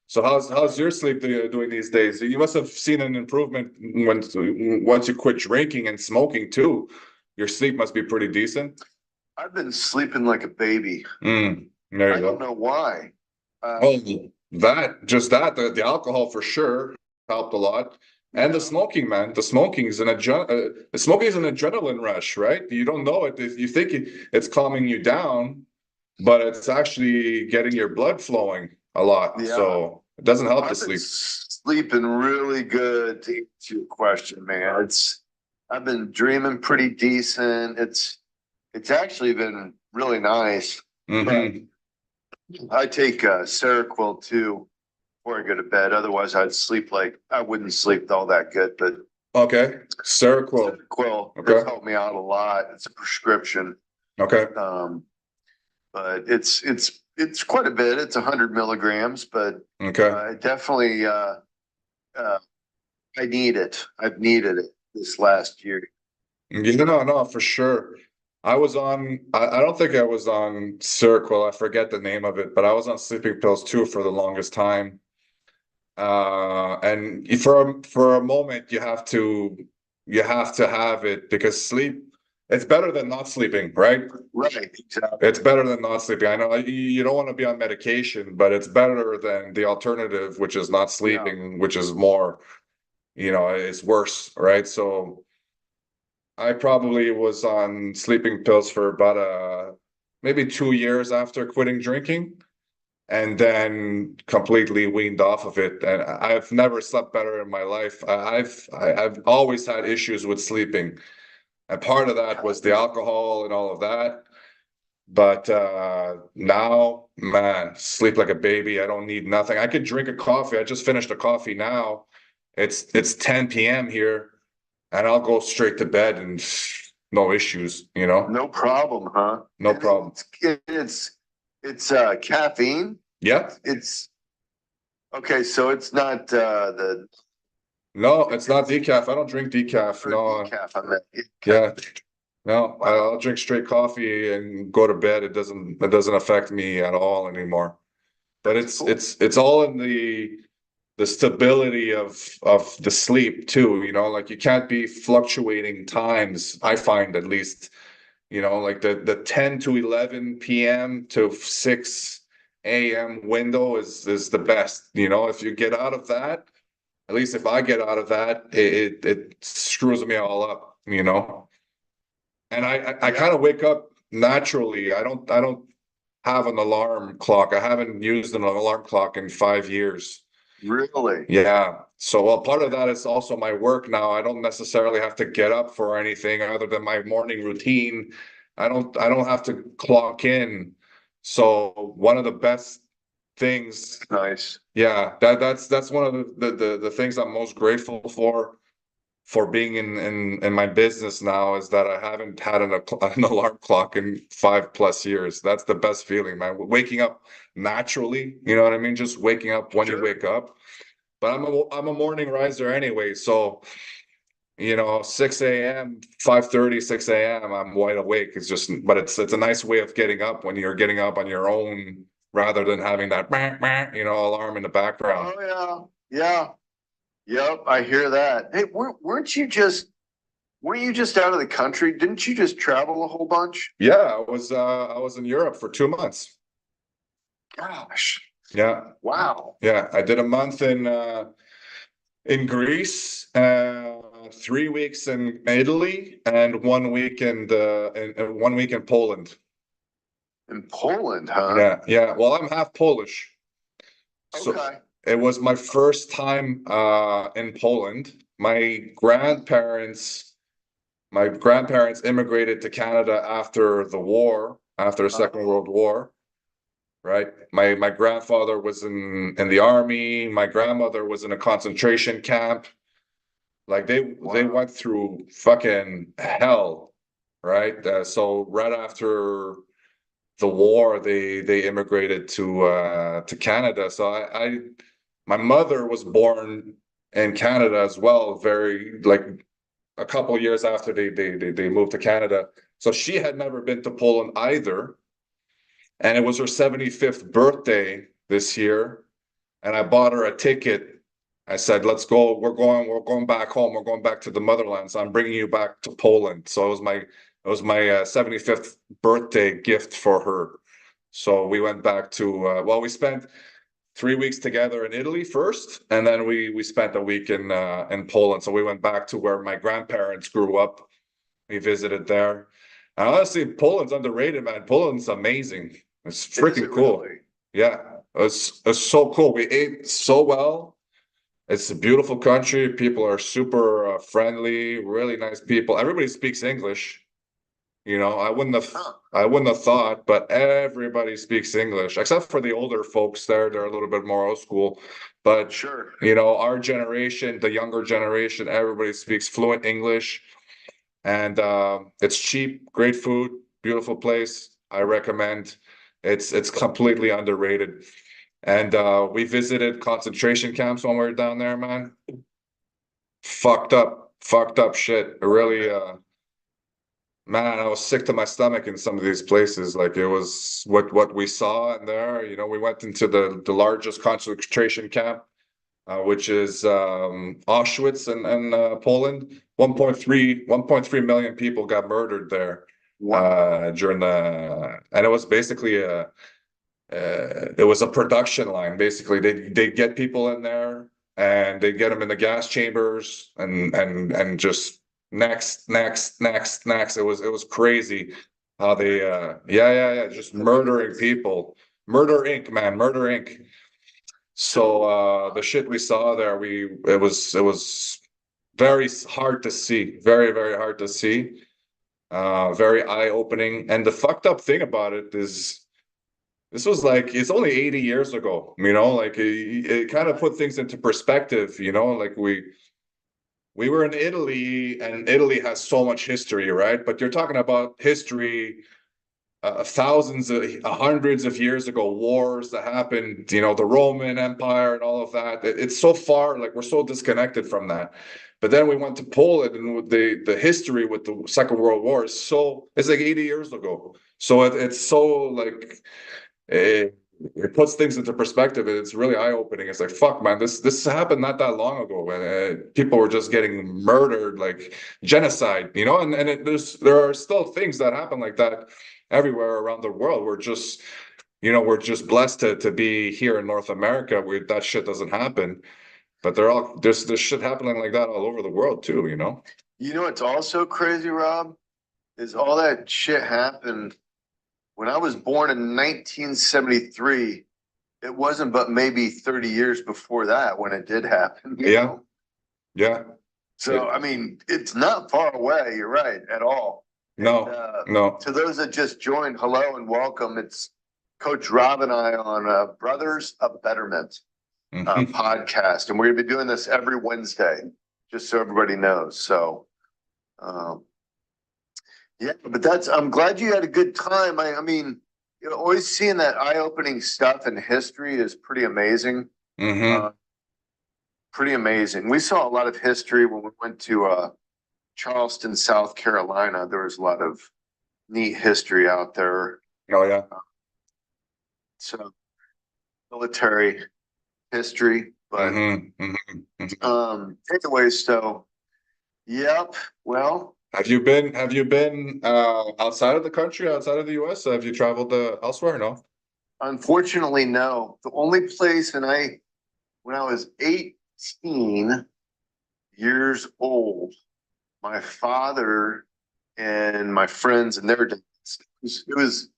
So how's your sleep doing these days? You must have seen an improvement once you quit drinking and smoking too. Your sleep must be pretty decent. I've been sleeping like a baby. There you I don't go. know why. Oh, the alcohol for sure helped a lot. And the Yeah. smoking, man, the smoking is an adrenaline rush, right? You don't know it. You think it's calming you down, but it's actually getting your blood flowing a lot. Yeah. So it doesn't help the I've been sleep. sleeping really good to answer your question, man. I've been dreaming pretty decent. It's actually been really nice. But Hmm. I take Seroquel too before I go to bed. Otherwise, I wouldn't sleep all that good. But Okay. Seroquel. Seroquel has Okay. helped me out a lot. It's a prescription, Okay. um, but it's quite a bit. It's 100 milligrams, but Okay. definitely uh, I need it. I've needed it this last year. Yeah, no, for sure. I don't think I was on Seroquel. I forget the name of it, but I was on sleeping pills too for the longest time. And for a moment you have to have it because it's better than not sleeping, right? Right, exactly. It's better than not sleeping. I know you don't want to be on medication, but it's better than the alternative, which is not Yeah, sleeping, which is more, it's worse, right? So I probably was on sleeping pills for about maybe 2 years after quitting drinking, and then completely weaned off of it. And I've never slept better in my life. I've always had issues with sleeping, and part of that was the alcohol and all of that. But now, man, sleep like a baby. I don't need nothing. I could drink a coffee. I just finished a coffee now. It's 10 p.m. here, and I'll go straight to bed and no issues. no problem, huh? No And problem. it's caffeine. Yeah. It's okay, so it's not the No, it's not decaf. I don't drink decaf. or No. decaf. I meant Yeah. caffeine. No, Wow. I'll drink straight coffee and go to bed. It doesn't affect me at all anymore. But That's it's cool. it's it's all in the stability of the sleep too, like you can't be fluctuating times, I find at least, like the 10 to 11 p.m. to 6 a.m. window is the best. If you get out of that, at least if I get out of that, it screws me all up. And I Yeah, kind of wake up naturally. I don't have an alarm clock. I haven't used an alarm clock in 5 years. really. Yeah. So, well, part of that is also my work now. I don't necessarily have to get up for anything other than my morning routine. I don't have to clock in. So one of the best things, Nice. yeah, that's one of the things I'm most grateful for for being in my business now is that I haven't had an alarm clock in 5+ years. That's the best feeling, man. Waking up naturally, you know what I mean? Just waking up when you wake up. But I'm a morning riser anyway, so 6 a.m., 5:30, 6 a.m., I'm wide awake. It's just, but it's a nice way of getting up when you're getting up on your own rather than having that alarm in the background. Oh yeah. Yep, I hear that. Hey, weren't you just out of the country? Didn't you just travel a whole bunch? Yeah, I was in Europe for 2 months. Gosh, Yeah, wow. yeah. I did a month in Greece, 3 weeks in Italy, and 1 week in 1 week in Poland. In Poland, huh? Yeah, yeah. Well, I'm half Polish. So Okay. it was my first time in Poland. My grandparents immigrated to Canada after the war, after the Second World War, right? My grandfather was in the army, my grandmother was in a concentration camp. Like they went through fucking hell, right? So right after the war, they immigrated to Canada. So my mother was born in Canada as well, very like a couple years after they moved to Canada. So she had never been to Poland either, and it was her 75th birthday this year, and I bought her a ticket. I said, "Let's go. We're going back home. We're going back to the motherland. So I'm bringing you back to Poland." So it was my 75th birthday gift for her. So we went back to we spent 3 weeks together in Italy first, and then we spent a week in Poland. So we went back to where my grandparents grew up. We visited there. And honestly, Poland's underrated, man. Poland's amazing. It's Is freaking it cool. really? Yeah, it's so cool. We ate so well. It's a beautiful country. People are super friendly, really nice people. Everybody speaks English. Huh. I wouldn't have thought, but everybody speaks English, except for the older folks there. They're a little bit more old school. But Sure. our generation, the younger generation, everybody speaks fluent English, and it's cheap, great food, beautiful place. I recommend. It's completely underrated. And we visited concentration camps when we were down there, man. Fucked up shit. Really, man, I was sick to my stomach in some of these places. Like it was what we saw in there. We went into the largest concentration camp, which is Auschwitz in Poland. 1.3 million people got murdered there Wow. and it was basically it was a production line. Basically, they get people in there and they get them in the gas chambers and just next. It was crazy how they yeah, just murdering people. Murder Inc., man, Murder Inc. So the shit we saw there, it was very hard to see, very, very hard to see, very eye-opening. And the fucked up thing about it is this was like it's only 80 years ago, like it kind of put things into perspective, like we were in Italy, and Italy has so much history, right? But you're talking about history thousands of hundreds of years ago, wars that happened, the Roman Empire and all of that. It's so far, like we're so disconnected from that. But then we went to Poland, and with the history with the Second World War it's like 80 years ago. So it's so like it puts things into perspective, and it's really eye-opening. It's like, fuck, man, this happened not that long ago when people were just getting murdered, like genocide, and there are still things that happen like that everywhere around the world. We're just blessed to be here in North America where that shit doesn't happen. But there's shit happening like that all over the world too. You know what's also crazy, Rob, is all that shit happened when I was born in 1973. It wasn't but maybe 30 years before that when it did happen. you Yeah, know? yeah. So, I mean, it's not far away. You're right at all. No, no. To those that just joined, hello and welcome. It's Coach Rob and I on Brothers of Betterment Mhm. podcast. And we're going to be doing this every Wednesday. just so everybody knows. So, um, yeah, but I'm glad you had a good time. I mean, you know, always seeing that eye-opening stuff in history is pretty amazing. Mm-hmm. Pretty amazing. We saw a lot of history when we went to Charleston, South Carolina. There was a lot of neat history out there. Oh yeah. So military history, but Mm-hmm. Mm-hmm. Mm-hmm. anyways, so yep. Well, Have you been outside of the country, outside of the US? Have you traveled elsewhere? No? unfortunately, no. The only place, when I was 18 years old, my father and my friends and their dads, it was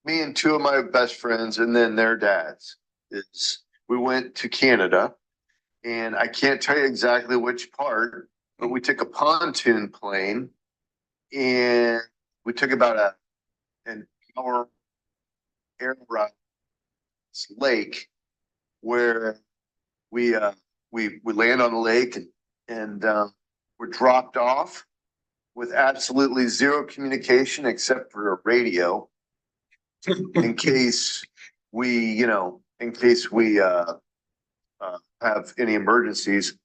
me and two of my best friends and then their dads. We went to Canada, and I can't tell you exactly which part, but we took a pontoon plane and we took about an hour air ride to this lake where we we land on the lake and we're dropped off with absolutely zero communication except for a radio in case we have any emergencies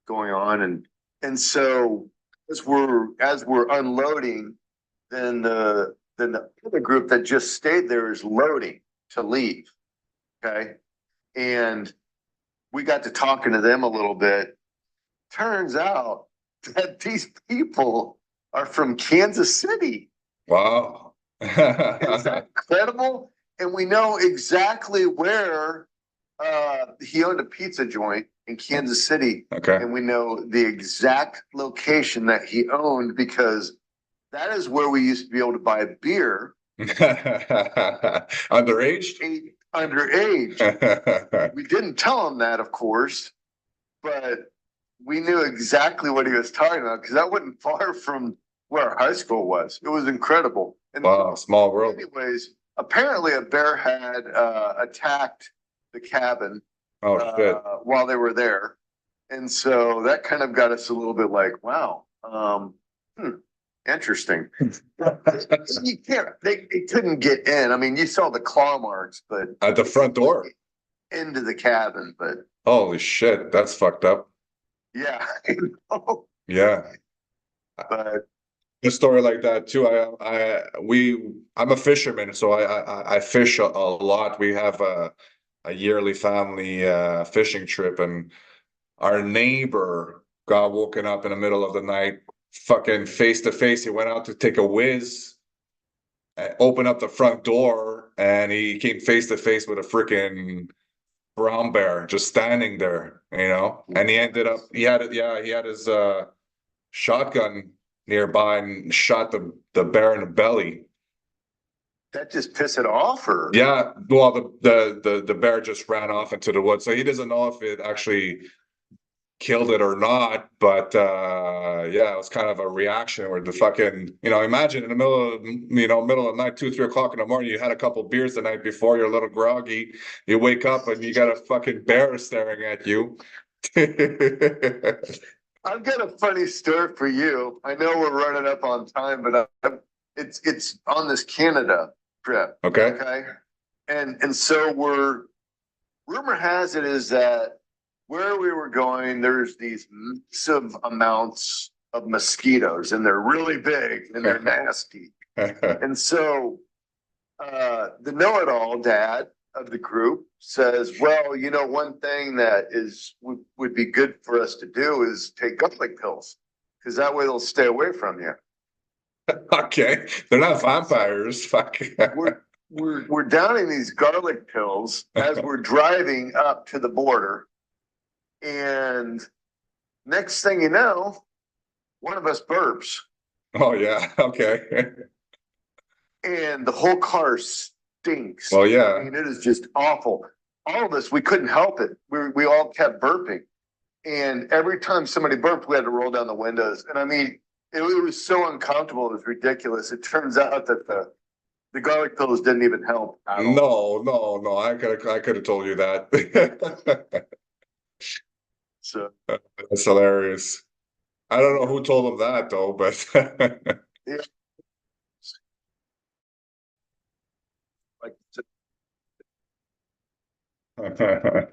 going on, and so as we're unloading, then the other group that just stayed there is loading to leave. Okay, and we got to talking to them a little bit. Turns out that these people are from Kansas City. Wow. Is that incredible? And we know exactly where he owned a pizza joint in Kansas City. Okay. And we know the exact location that he owned because that is where we used to be able to buy beer. Underage? Underage. We didn't tell him that, of course, but we knew exactly what he was talking about because that wasn't far from where our high school was. It was incredible. And Wow, small world. anyways, apparently a bear had attacked the cabin Oh shit. while they were there. And so that kind of got us a little bit like, wow, interesting. You can't, they couldn't get in. I mean, you saw the claw marks, but At the front door. into the cabin, but Holy shit, that's fucked up. yeah, I know. Yeah. But A story like that too. I'm a fisherman, so I fish a lot. We have a yearly family fishing trip, and our neighbor got woken up in the middle of the night, fucking face to face. He went out to take a whiz, opened up the front door, and he came face to face with a freaking brown bear just standing there, you know. And he ended up, he had his shotgun nearby and shot the bear in the belly. that just piss it off, or Yeah, well, the bear just ran off into the woods, so he doesn't know if it actually killed it or not. But yeah, it was kind of a reaction where the fucking, imagine in the middle of the night, 2, 3 o'clock in the morning, you had a couple beers the night before, you're a little groggy, you wake up and you got a fucking bear staring at you. I've got a funny story for you. I know we're running up on time, but it's on this Canada trip. Okay. Okay. And so rumor has it is that where we were going, there's these massive amounts of mosquitoes, and they're really big and they're nasty. And so the know-it-all dad of the group says, well, one thing that would be good for us to do is take garlic pills, because that way they'll stay away from you. Okay, they're not vampires. Fuck. We're downing these garlic pills as we're driving up to the border, and next thing you know, one of us burps. Oh yeah, okay. And the whole car stinks. Well, yeah. I mean, it is just awful. All of us, we couldn't help it. We all kept burping. And every time somebody burped, we had to roll down the windows. And I mean, it was so uncomfortable. It was ridiculous. It turns out that the garlic pills didn't even help at all. No. I could have told you that. So That's hilarious. I don't know who told him that though, but Yeah, like we have a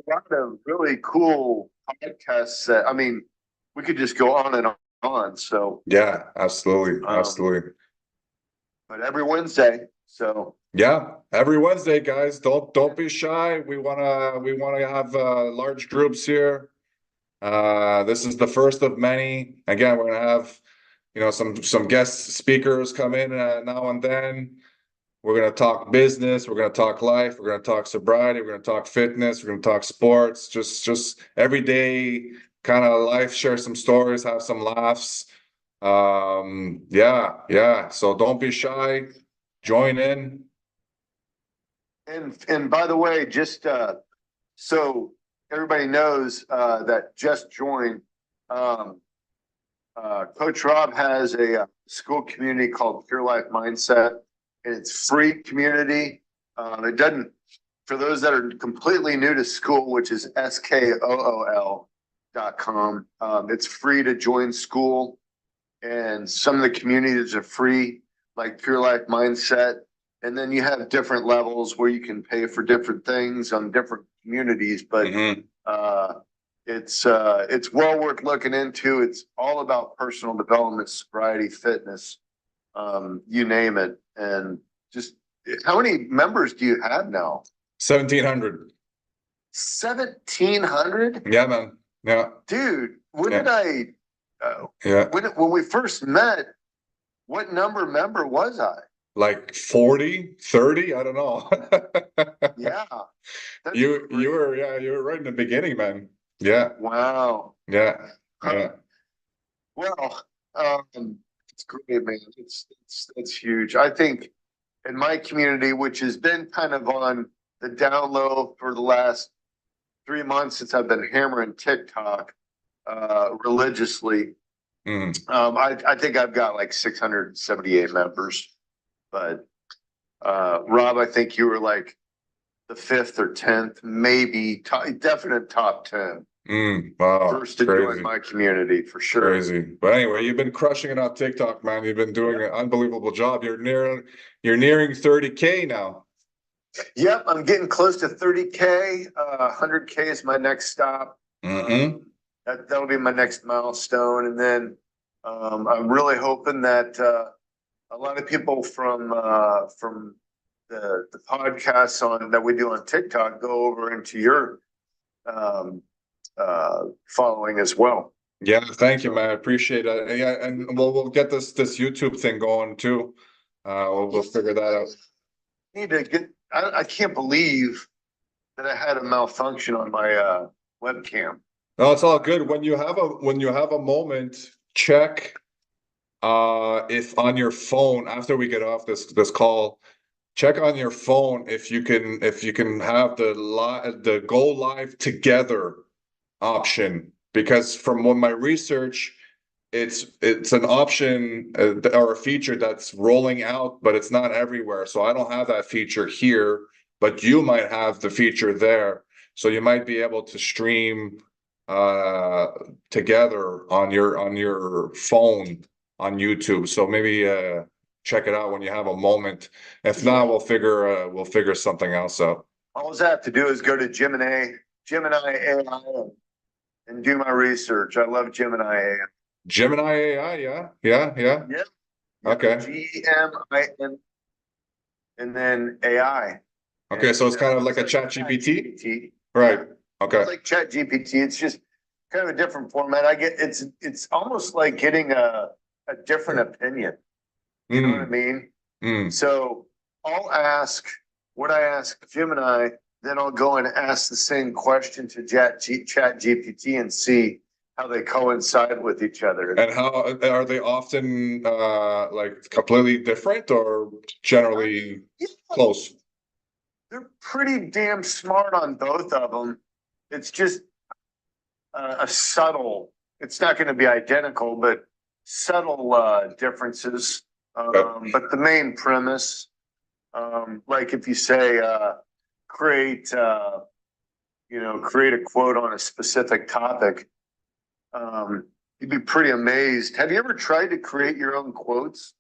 lot of really cool podcasts that, I mean, we could just go on and on. So, yeah, absolutely, um, absolutely. but every Wednesday. So, Yeah, every Wednesday, guys. Don't be shy. We wanna have large groups here. This is the first of many. Again, we're gonna have some guest speakers come in now and then. We're gonna talk business. We're gonna talk life. We're gonna talk sobriety. We're gonna talk fitness. We're gonna talk sports. Just everyday kind of life. Share some stories. Have some laughs. Yeah, yeah. So don't be shy. Join in. and by the way, just so everybody knows that just joined, um, Coach Rob has a school community called Pure Life Mindset, and it's free community. It doesn't, for those that are completely new to school, which is skool.com. It's free to join school, and some of the communities are free, like Pure Life Mindset. And then you have different levels where you can pay for different things on different communities, but Mhm. uh, it's well worth looking into. It's all about personal development, sobriety, fitness, you name it. And just how many members do you have now? 1700. 1,700? Yeah, man. Yeah, Dude, when yeah, did I yeah. when we first met, what member was I? Like 40, 30. I don't know. Yeah, that's You great. were, yeah, you were right in the beginning, man. Yeah, Wow. yeah, Huh. yeah. Well, it's great, man. It's huge. I think in my community, which has been kind of on the down low for the last 3 months since I've been hammering TikTok religiously. Mm. I think I've got like 678 members, but Rob, I think you were like the fifth or 10th, maybe definite top 10. Wow, First to join crazy, my community for sure. crazy. But anyway, you've been crushing it on TikTok, man. You've been doing an unbelievable job. You're nearing 30K now. Yep, I'm getting close to 30K. 100K is my next stop. Mm-hmm. That'll be my next milestone. And then I'm really hoping that a lot of people from the podcasts on that we do on TikTok go over into your um, following as well. Yeah, thank you, man. I appreciate it. Yeah, and we'll get this YouTube thing going too. We'll figure that out. Need to get. I can't believe that I had a malfunction on my webcam. No, it's all good. When you have a moment, check if on your phone after we get off this call, check on your phone if you can have the go live together option, because from what my research, it's an option or a feature that's rolling out, but it's not everywhere. So I don't have that feature here, but you might have the feature there. So you might be able to stream uh together on your phone on YouTube. So maybe check it out when you have a moment. If not, we'll figure something else out. All I have to do is go to Gemini AI, and do my research. I love Gemini AI. Gemini AI, yeah, yeah, yeah. Yeah. Okay. GMIN and then AI. Okay, so it's kind of like It's a like chat GPT? GPT. Right. Yeah. Okay. It's like Chat GPT. It's just kind of a different format. It's almost like getting a different opinion. You know what I Mm, mean? mm. So I'll ask what I ask Gemini, then I'll go and ask the same question to Chat GPT and see how they coincide with each other. And how are they often like completely different or generally Yeah, close? they're pretty damn smart on both of them. It's just a subtle. It's not going to be identical, but subtle differences. Okay. But the main premise, like if you say create, create a quote on a specific topic, you'd be pretty amazed. Have you ever tried to create your own quotes?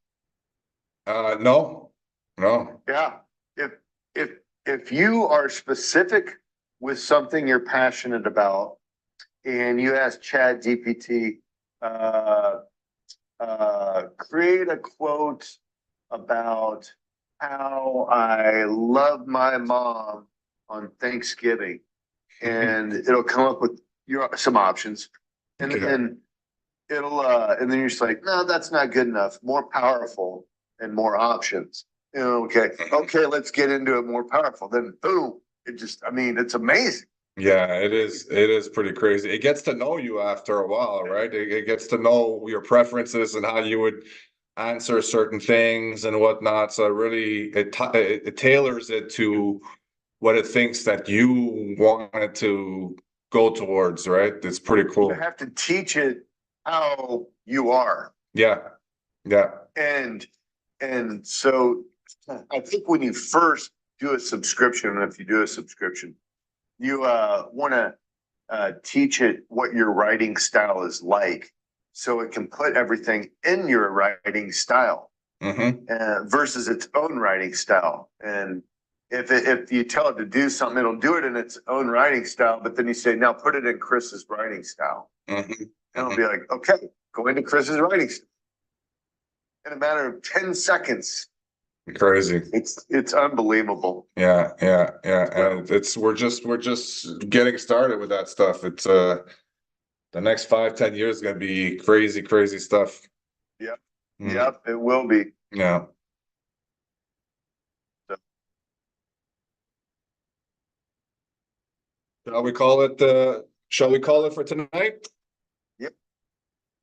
No, no. Yeah. If if if you are specific with something you're passionate about, and you ask Chat GPT, uh, create a quote about how I love my mom on Thanksgiving, and it'll come up with some options, and Okay. then and then you're just like, no, that's not good enough. More powerful and more options. Okay, let's get into it more powerful. Then boom, I mean, it's amazing. Yeah, it is. It is pretty crazy. It gets to know you after a while, right? It gets to know your preferences and how you would answer certain things and whatnot. So it tailors it to what it thinks that you want it to go towards, right? It's pretty You cool. have to teach it how you are. Yeah, yeah. And so I think when you first do a subscription, and if you do a subscription, you want to teach it what your writing style is like, so it can put everything in your writing style versus its own writing style. And if you tell it to do something, it'll do it in its own writing style. But then you say, now put it in Chris's writing style, and it'll be like, okay, go into Chris's writing style. In a matter of 10 seconds. Crazy. It's unbelievable. Yeah. And we're just getting started with that stuff. It's the next 5-10 years is gonna be crazy stuff. Yep. Yep, it will be. Yeah. So, shall we call it for tonight? yep.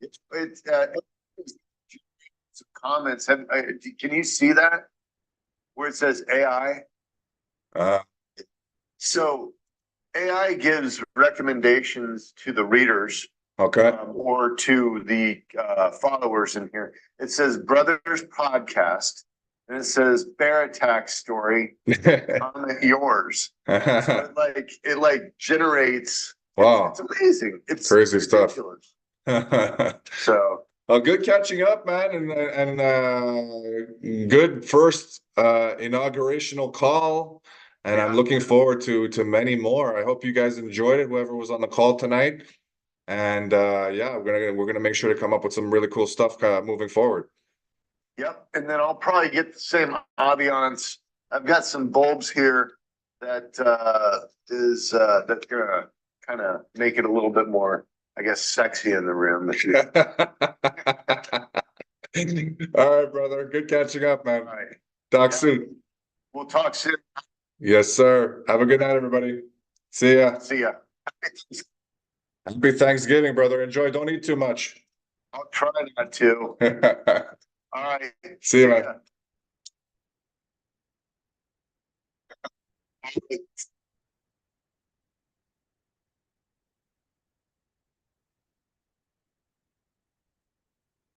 It's some comments. Can you see that where it says AI? Uh, So AI gives recommendations to the readers okay. or to the followers in here. It says Brothers Podcast, and it says Bear Attack Story. Comment yours. So it like generates. Wow. It's amazing. It's crazy ridiculous. stuff. So Well, good catching up, man, and good first inaugurational call. And I'm looking forward to many more. I hope you guys enjoyed it, whoever was on the call tonight. And yeah, we're gonna make sure to come up with some really cool stuff moving forward. Yep, and then I'll probably get the same ambiance. I've got some bulbs here that that's gonna kind of make it a little bit more, I guess, sexy in the room. All right, brother. Good catching up, man. All right. Talk soon. We'll talk soon. Yes, sir. Have a good night, everybody. See ya. See ya. Happy Thanksgiving, brother. Enjoy. Don't eat too much. I'll try not to. All right. See you, man. ya.